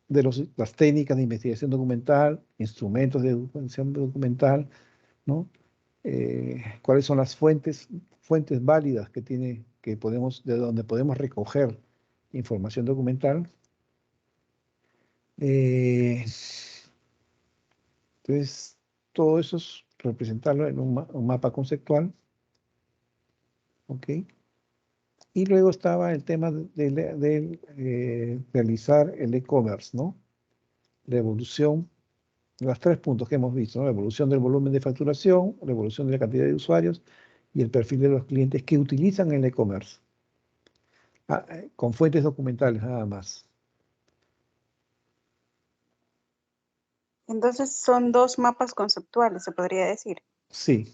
de las técnicas de investigación documental, instrumentos de investigación documental, ¿no? Cuáles son las fuentes válidas de donde podemos recoger información documental. Entonces, todo eso es representarlo en un mapa conceptual, ¿ok? Y luego estaba el tema de realizar el e-commerce, ¿no? La evolución, los 3 puntos que hemos visto, ¿no? La evolución del volumen de facturación, la evolución de la cantidad de usuarios y el perfil de los clientes que utilizan el e-commerce. Con fuentes documentales nada más. Entonces son 2 mapas conceptuales, se podría decir. Sí,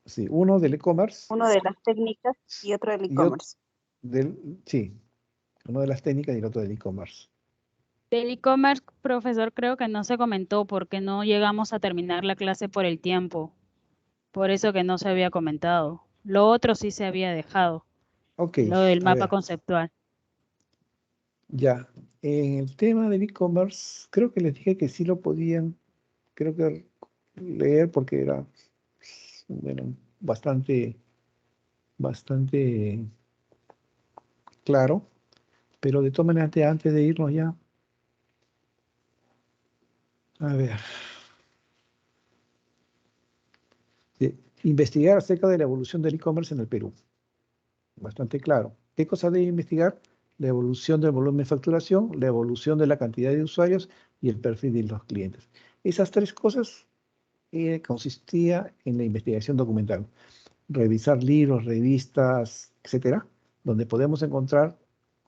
sí. Uno del e-commerce Uno de las técnicas y otro del y otro e-commerce. sí, uno de las técnicas y el otro del e-commerce. Del e-commerce, profesor, creo que no se comentó porque no llegamos a terminar la clase por el tiempo. Por eso que no se había comentado. Lo otro sí se había dejado. Ok, Lo del a mapa ver, conceptual. ya. En el tema del e-commerce, creo que les dije que sí lo podían, creo que leer porque era, bueno, bastante claro. Pero de todas maneras, antes de irnos ya, a ver. Investigar acerca de la evolución del e-commerce en el Perú. Bastante claro. ¿Qué cosa debe investigar? La evolución del volumen de facturación, la evolución de la cantidad de usuarios y el perfil de los clientes. Esas 3 cosas consistía en la investigación documental. Revisar libros, revistas, etcétera, donde podemos encontrar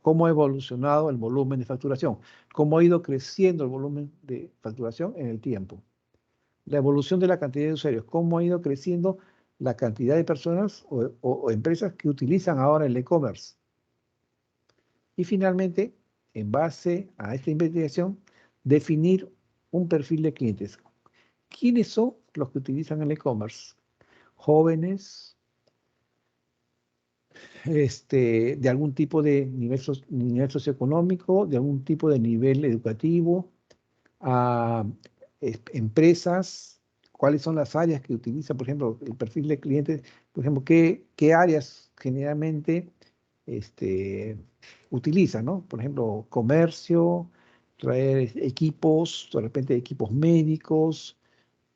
cómo ha evolucionado el volumen de facturación, cómo ha ido creciendo el volumen de facturación en el tiempo. La evolución de la cantidad de usuarios, cómo ha ido creciendo la cantidad de personas o empresas que utilizan ahora el e-commerce. Y finalmente, en base a esta investigación, definir un perfil de clientes. ¿Quiénes son los que utilizan el e-commerce? Jóvenes, de algún tipo de nivel socioeconómico, de algún tipo de nivel educativo, a empresas, cuáles son las áreas que utiliza, por ejemplo, el perfil de clientes, por ejemplo, qué áreas generalmente utilizan, ¿no? Por ejemplo, comercio, traer equipos, de repente equipos médicos,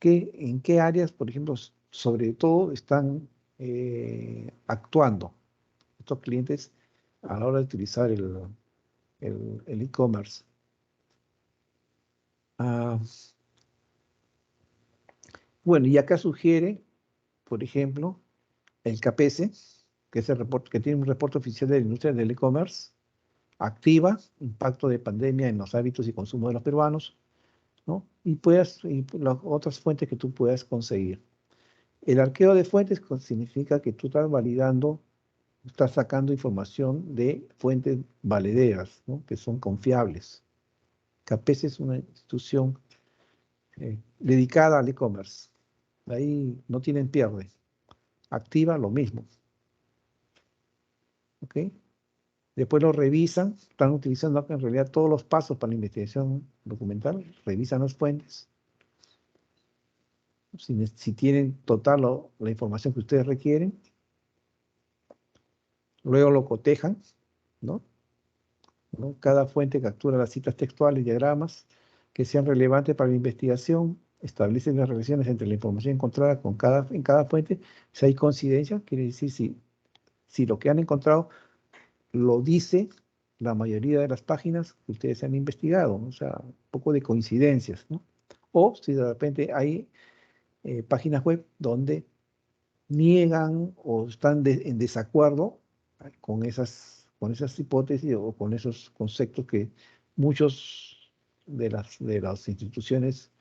en qué áreas, por ejemplo, sobre todo están actuando estos clientes a la hora de utilizar el e-commerce. Bueno, y acá sugiere, por ejemplo, el CAPESE, que es el reporte, que tiene un reporte oficial de la industria del e-commerce, activa impacto de pandemia en los hábitos y consumo de los peruanos, ¿no? Y las otras fuentes que tú puedas conseguir. El arqueo de fuentes significa que tú estás validando, estás sacando información de fuentes valederas, ¿no? Que son confiables. CAPESE es una institución dedicada al e-commerce. Ahí no tienen pierde. Activa lo mismo. ¿Ok? Después lo revisan. Están utilizando en realidad todos los pasos para la investigación documental. Revisan las fuentes. Si tienen total la información que ustedes requieren. Luego lo cotejan, ¿no? Cada fuente captura las citas textuales y diagramas que sean relevantes para la investigación, establecen las relaciones entre la información encontrada en cada fuente. Si hay coincidencia, quiere decir si lo que han encontrado lo dice la mayoría de las páginas que ustedes han investigado, ¿no? O sea, un poco de coincidencias, ¿no? O si de repente hay páginas web donde niegan o están en desacuerdo con esas hipótesis o con esos conceptos que muchos de las instituciones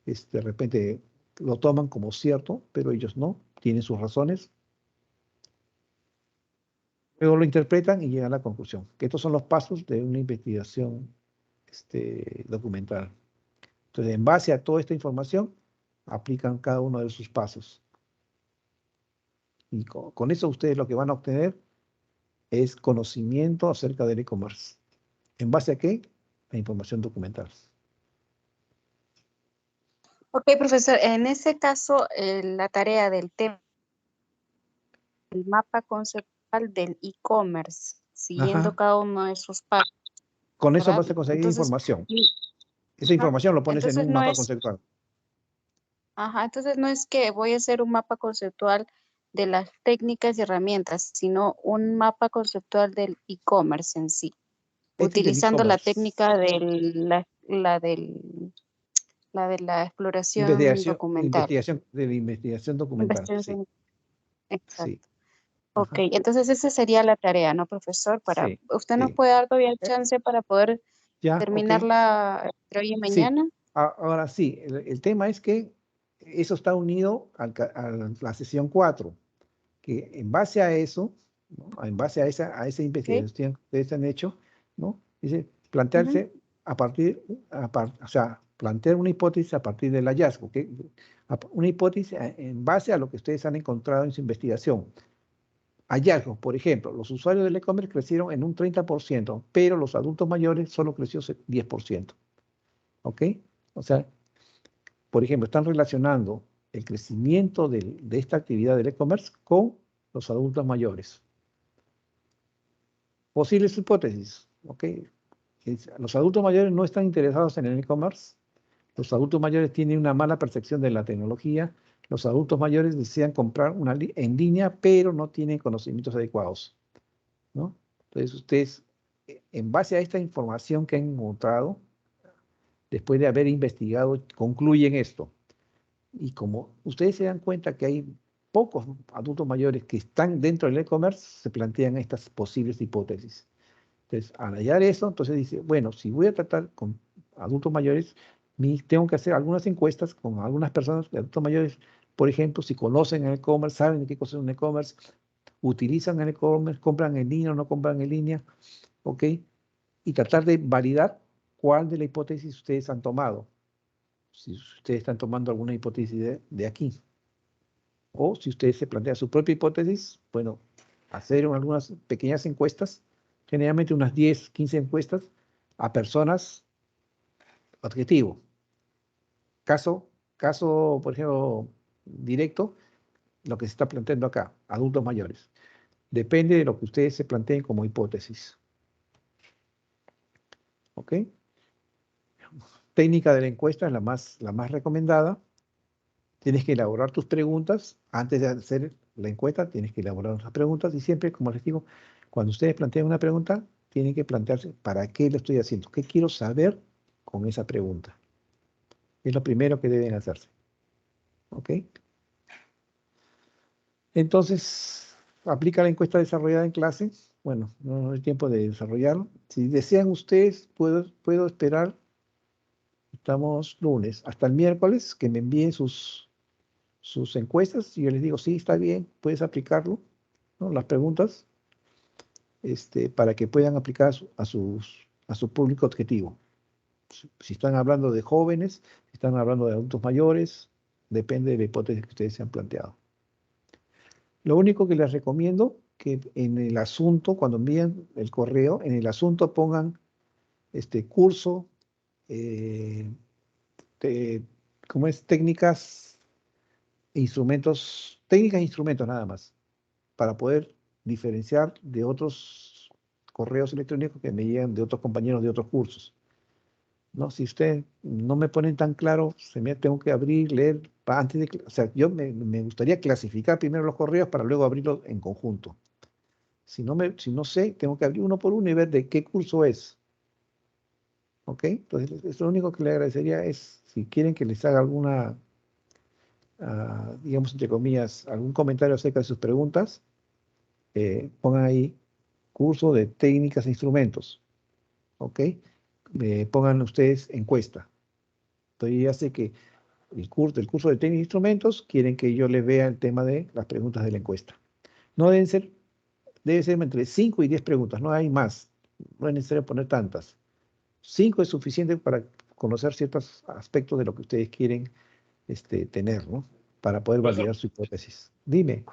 de repente lo toman como cierto, pero ellos no, tienen sus razones. Luego lo interpretan y llegan a la conclusión, que estos son los pasos de una investigación documental. Entonces, en base a toda esta información, aplican cada uno de sus pasos. Y con eso ustedes lo que van a obtener es conocimiento acerca del e-commerce. ¿En base a qué? A información documental. Ok, profesor, en ese caso, la tarea del tema, el mapa conceptual del e-commerce, siguiendo Ajá. cada uno de esos pasos. Con eso ¿verdad? vas a conseguir Entonces, información. Esa información lo pones en entonces un no mapa es, conceptual. ajá, entonces no es que voy a hacer un mapa conceptual de las técnicas y herramientas, sino un mapa conceptual del e-commerce en sí, Este es el utilizando la e-commerce. técnica de la exploración documental. De la investigación documental, sí. Exacto. Sí. Ok, Ajá. entonces esa sería la tarea, ¿no, profesor? Sí, ¿Usted nos sí. puede dar todavía chance para poder Ya, ok. terminarla entre hoy y Sí. mañana? Ahora sí, el tema es que eso está unido a la sesión 4, que en base a eso, ¿no? En base a esa investigación que ustedes han hecho, ¿no? Dice, plantearse o sea, plantear una hipótesis a partir del hallazgo, una hipótesis en base a lo que ustedes han encontrado en su investigación. Hallazgos, por ejemplo, los usuarios del e-commerce crecieron en un 30%, pero los adultos mayores solo creció 10%. ¿Ok? O sea, por ejemplo, están relacionando el crecimiento de esta actividad del e-commerce con los adultos mayores. Posibles hipótesis, ¿ok? Los adultos mayores no están interesados en el e-commerce. Los adultos mayores tienen una mala percepción de la tecnología. Los adultos mayores desean comprar en línea, pero no tienen conocimientos adecuados, ¿no? Entonces, ustedes, en base a esta información que han encontrado, después de haber investigado, concluyen esto. Y como ustedes se dan cuenta que hay pocos adultos mayores que están dentro del e-commerce, se plantean estas posibles hipótesis. Entonces, al hallar eso, entonces dice, bueno, si voy a tratar con adultos mayores, tengo que hacer algunas encuestas con algunas personas de adultos mayores, por ejemplo, si conocen el e-commerce, saben de qué cosa es un e-commerce, utilizan el e-commerce, compran en línea o no compran en línea, ¿ok? Y tratar de validar cuál de la hipótesis ustedes han tomado. Si ustedes están tomando alguna hipótesis de aquí. O si ustedes se plantean su propia hipótesis, bueno, hacer algunas pequeñas encuestas, generalmente unas 10, 15 encuestas a personas objetivo. Caso, por ejemplo, directo, lo que se está planteando acá, adultos mayores. Depende de lo que ustedes se planteen como hipótesis. ¿Ok? Técnica de la encuesta es la más recomendada. Tienes que elaborar tus preguntas. Antes de hacer la encuesta, tienes que elaborar las preguntas. Y siempre, como les digo, cuando ustedes planteen una pregunta, tienen que plantearse ¿para qué lo estoy haciendo? ¿Qué quiero saber con esa pregunta? Es lo primero que deben hacerse. ¿Ok? Entonces, aplica la encuesta desarrollada en clase. Bueno, no hay tiempo de desarrollarlo. Si desean ustedes, puedo esperar. Estamos lunes. Hasta el miércoles que me envíen sus encuestas y yo les digo, sí, está bien, puedes aplicarlo, ¿no? Las preguntas, para que puedan aplicar a su público objetivo. Si están hablando de jóvenes, si están hablando de adultos mayores, depende de la hipótesis que ustedes se han planteado. Lo único que les recomiendo que en el asunto, cuando envíen el correo, en el asunto pongan curso, ¿cómo es? Técnicas e instrumentos nada más, para poder diferenciar de otros correos electrónicos que me llegan de otros compañeros de otros cursos. ¿No? Si ustedes no me ponen tan claro, tengo que abrir, leer, antes de, o sea, yo me gustaría clasificar primero los correos para luego abrirlos en conjunto. Si no sé, tengo que abrir uno por uno y ver de qué curso es. ¿Ok? Entonces, es lo único que le agradecería es, si quieren que les haga alguna, digamos, entre comillas, algún comentario acerca de sus preguntas, pongan ahí curso de técnicas e instrumentos. ¿Ok? Pongan ustedes encuesta. Entonces ya sé que el curso de técnicas e instrumentos quieren que yo les vea el tema de las preguntas de la encuesta. No debe ser entre 5 y 10 preguntas, no hay más. No es necesario poner tantas. 5 es suficiente para conocer ciertos aspectos de lo que ustedes quieren tener, ¿no? Para poder validar su hipótesis. Dime.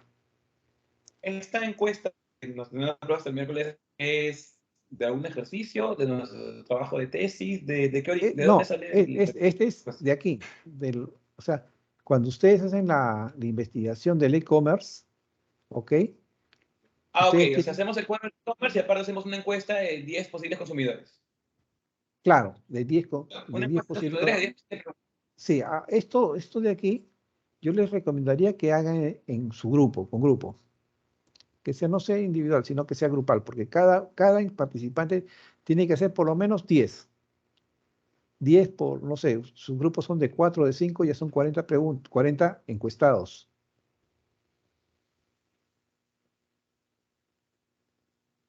Esta encuesta que nos tenemos hasta el miércoles es de algún ejercicio, de nuestro trabajo de tesis, ¿de dónde sale? Este es de aquí. O sea, cuando ustedes hacen la investigación del e-commerce, ¿ok? Ok, o sea, hacemos el cuadro de e-commerce y aparte hacemos una encuesta de 10 posibles consumidores. Claro, de 10 posibles. Sí, esto de aquí, yo les recomendaría que hagan en su grupo, con grupo. Que no sea individual, sino que sea grupal, porque cada participante tiene que hacer por lo menos 10. 10 por, no sé, sus grupos son de 4 o de 5, ya son 40 encuestados.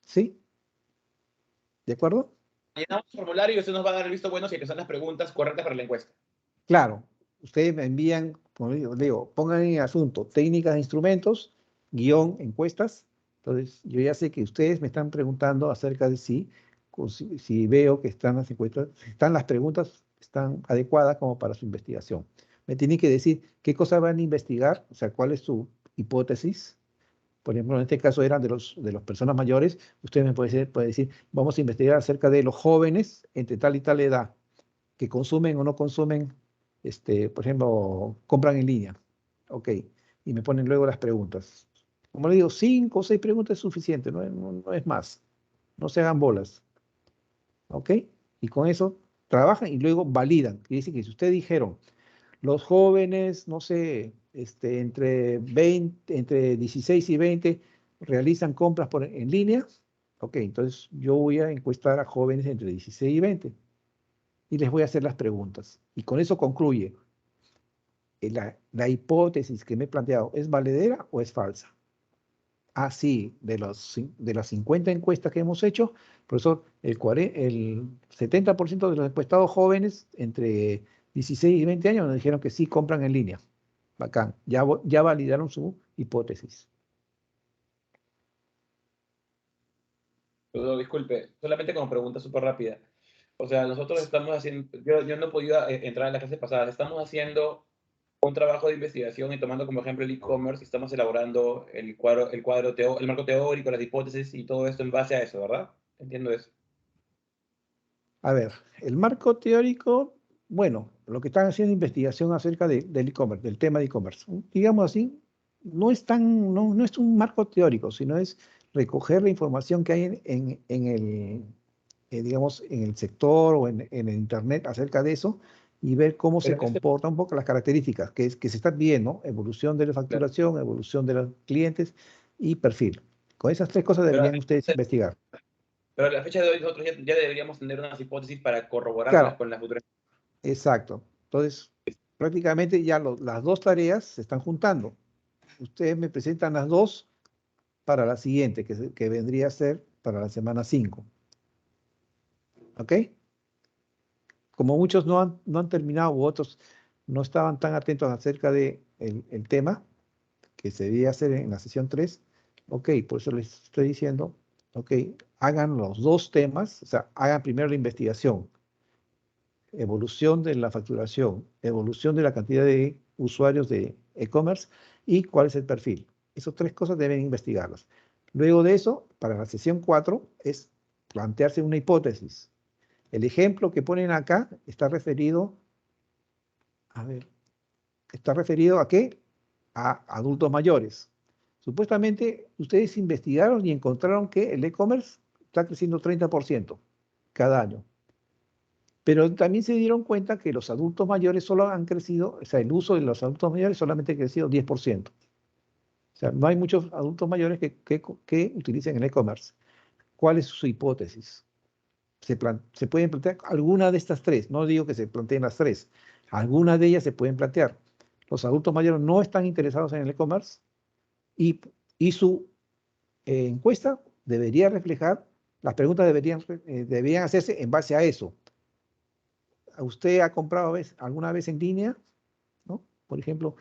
¿Sí? ¿De acuerdo? Llenamos el formulario y usted nos va a dar el visto bueno si es que son las preguntas correctas para la encuesta. Claro, ustedes me envían, como digo, pongan en asunto técnicas de instrumentos, / encuestas. Entonces, yo ya sé que ustedes me están preguntando acerca de si veo que están las encuestas, las preguntas están adecuadas como para su investigación. Me tienen que decir qué cosas van a investigar, o sea, cuál es su hipótesis. Por ejemplo, en este caso eran de las personas mayores. Usted me puede decir, vamos a investigar acerca de los jóvenes entre tal y tal edad, que consumen o no consumen, por ejemplo, compran en línea. Ok, y me ponen luego las preguntas. Como le digo, 5 o 6 preguntas es suficiente, no es más. No se hagan bolas. ¿Ok? Y con eso trabajan y luego validan. Quiere decir que si ustedes dijeron, los jóvenes, no sé, entre 16 y 20 realizan compras en línea, ok, entonces yo voy a encuestar a jóvenes entre 16 y 20 y les voy a hacer las preguntas. Y con eso concluye. La hipótesis que me he planteado, ¿es valedera o es falsa? Ah, sí, de las 50 encuestas que hemos hecho, profesor, el 70% de los encuestados jóvenes entre 16 y 20 años nos dijeron que sí compran en línea. Bacán, ya validaron su hipótesis. Pero, disculpe, solamente como pregunta súper rápida. O sea, nosotros estamos haciendo, yo no he podido entrar a la clase pasada, estamos haciendo un trabajo de investigación y tomando como ejemplo el e-commerce, estamos elaborando el marco teórico, las hipótesis y todo esto en base a eso, ¿verdad? Entiendo eso. A ver, el marco teórico, bueno, lo que están haciendo investigación acerca del e-commerce, del tema de e-commerce. Digamos así, no es un marco teórico, sino es recoger la información que hay en el, digamos, en el sector o en el internet acerca de eso y ver cómo se Pero este, comporta un poco las características que se están viendo, evolución de la claro, facturación, evolución de los clientes y perfil. Con esas tres cosas pero, deberían ustedes investigar. pero a la fecha de hoy nosotros ya deberíamos tener unas hipótesis para corroborarlas Claro, con las futuras. exacto. Entonces, prácticamente ya las dos tareas se están juntando. Ustedes me presentan las dos para la siguiente, que vendría a ser para la semana 5. ¿Ok? Como muchos no han terminado u otros no estaban tan atentos acerca de el tema que se debía hacer en la sesión 3, ok, por eso les estoy diciendo, ok, hagan los dos temas, o sea, hagan primero la investigación, evolución de la facturación, evolución de la cantidad de usuarios de e-commerce y cuál es el perfil. Esas tres cosas deben investigarlas. Luego de eso, para la sesión 4, es plantearse una hipótesis. El ejemplo que ponen acá está referido, a ver, ¿está referido a qué? A adultos mayores. Supuestamente, ustedes investigaron y encontraron que el e-commerce está creciendo 30% cada año. Pero también se dieron cuenta que los adultos mayores solo han crecido, o sea, el uso de los adultos mayores solamente ha crecido 10%. O sea, no hay muchos adultos mayores que utilicen el e-commerce. ¿Cuál es su hipótesis? Se pueden plantear alguna de estas tres. No digo que se planteen las tres. Algunas de ellas se pueden plantear. Los adultos mayores no están interesados en el e-commerce y su encuesta debería reflejar, las preguntas deberían hacerse en base a eso. ¿Usted ha comprado alguna vez en línea? ¿No? Por ejemplo,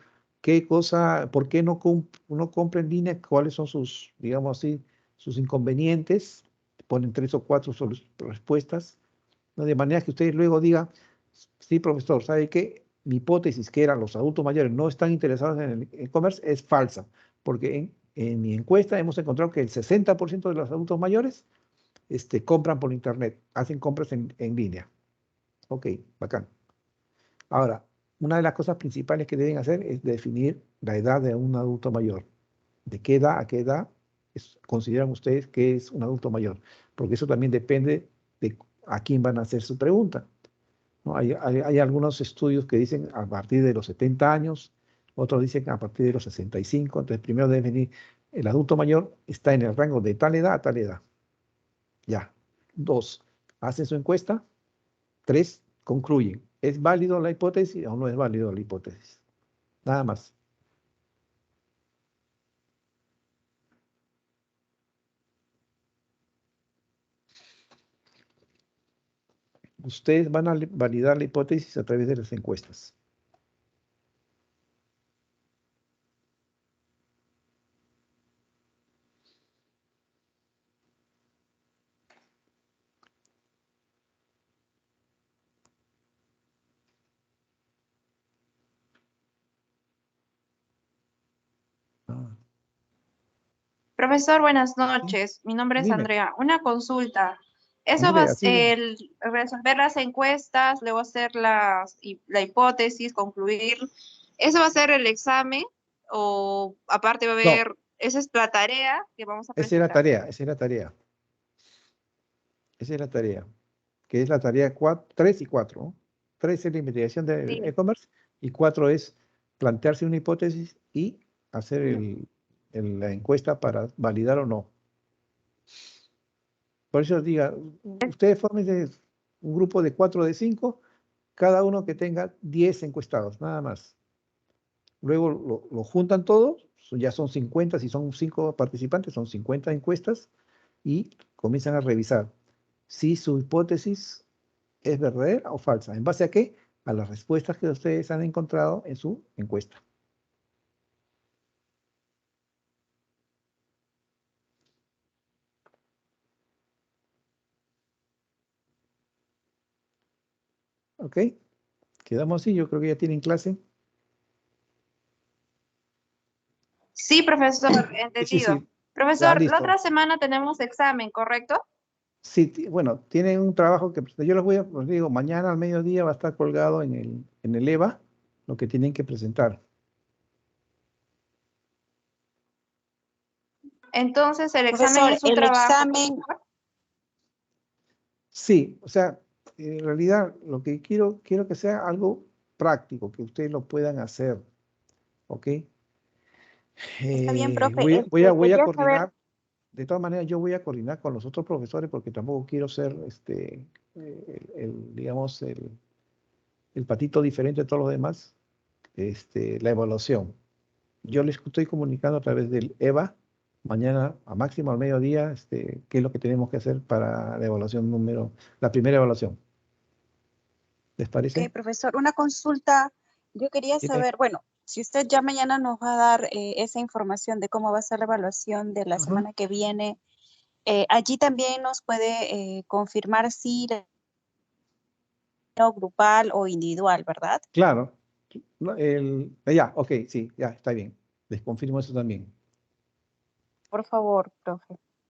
por qué no compra en línea? ¿Cuáles son sus, digamos así, sus inconvenientes? Ponen 3 o 4 respuestas, ¿no? De manera que usted luego diga, sí, profesor, ¿sabe qué? Mi hipótesis, que eran los adultos mayores no están interesados en el e-commerce, es falsa, porque en mi encuesta hemos encontrado que el 60% de los adultos mayores compran por internet, hacen compras en línea. Ok, bacán. Ahora, una de las cosas principales que deben hacer es definir la edad de un adulto mayor. ¿De qué edad a qué edad consideran ustedes que es un adulto mayor? Porque eso también depende de a quién van a hacer su pregunta, ¿no? Hay algunos estudios que dicen a partir de los 70 años, otros dicen a partir de los 65. Entonces, primero debe venir el adulto mayor, está en el rango de tal edad a tal edad. Ya. 2, hacen su encuesta. 3, concluyen. ¿Es válido la hipótesis o no es válido la hipótesis? Nada más. Ustedes van a validar la hipótesis a través de las encuestas. Ah, Profesor, buenas noches. Mi nombre es dime, Andrea. Una consulta. Eso va a Andrea, sí, dime. ser resolver las encuestas, luego hacer la hipótesis, concluir. ¿Eso va a ser el examen o aparte va a No, haber, esa es la tarea que vamos a esa es la presentar? tarea, esa es la tarea. Esa es la tarea, que es la tarea 3 y 4, ¿no? 3 es la investigación del Sí. e-commerce y 4 es plantearse una hipótesis y hacer la encuesta para validar o no. Por eso diga, ustedes formen un grupo de 4 o de 5, cada uno que tenga 10 encuestados, nada más. Luego lo juntan todos, ya son 50, si son 5 participantes, son 50 encuestas y comienzan a revisar si su hipótesis es verdadera o falsa. ¿En base a qué? A las respuestas que ustedes han encontrado en su encuesta. ¿Ok? Quedamos así, yo creo que ya tienen clase. Sí, profesor, Sí, entendido. sí, ya, Profesor, la listo. otra semana tenemos examen, ¿correcto? Sí, bueno, tienen un trabajo que yo les digo, mañana al mediodía va a estar colgado en el EVA lo que tienen que presentar. Entonces, el examen Profesor, es un el trabajo. examen, Sí, o sea, en realidad lo que quiero que sea algo práctico, que ustedes lo puedan hacer, ¿ok? está bien, profe. Voy a Quería saber, coordinar, de todas maneras yo voy a coordinar con los otros profesores porque tampoco quiero ser, digamos, el patito diferente de todos los demás, la evaluación. Yo les estoy comunicando a través del EVA, mañana a máximo al mediodía, qué es lo que tenemos que hacer para la evaluación la primera evaluación. ¿Les parece? ok, profesor, una consulta. Yo quería Dime. saber, bueno, si usted ya mañana nos va a dar esa información de cómo va a ser la evaluación de la Ajá. semana que viene, allí también nos puede confirmar si grupal o individual, ¿verdad? Claro. No, ya, ok, sí, ya, está bien. Les confirmo eso también. Por favor, profe.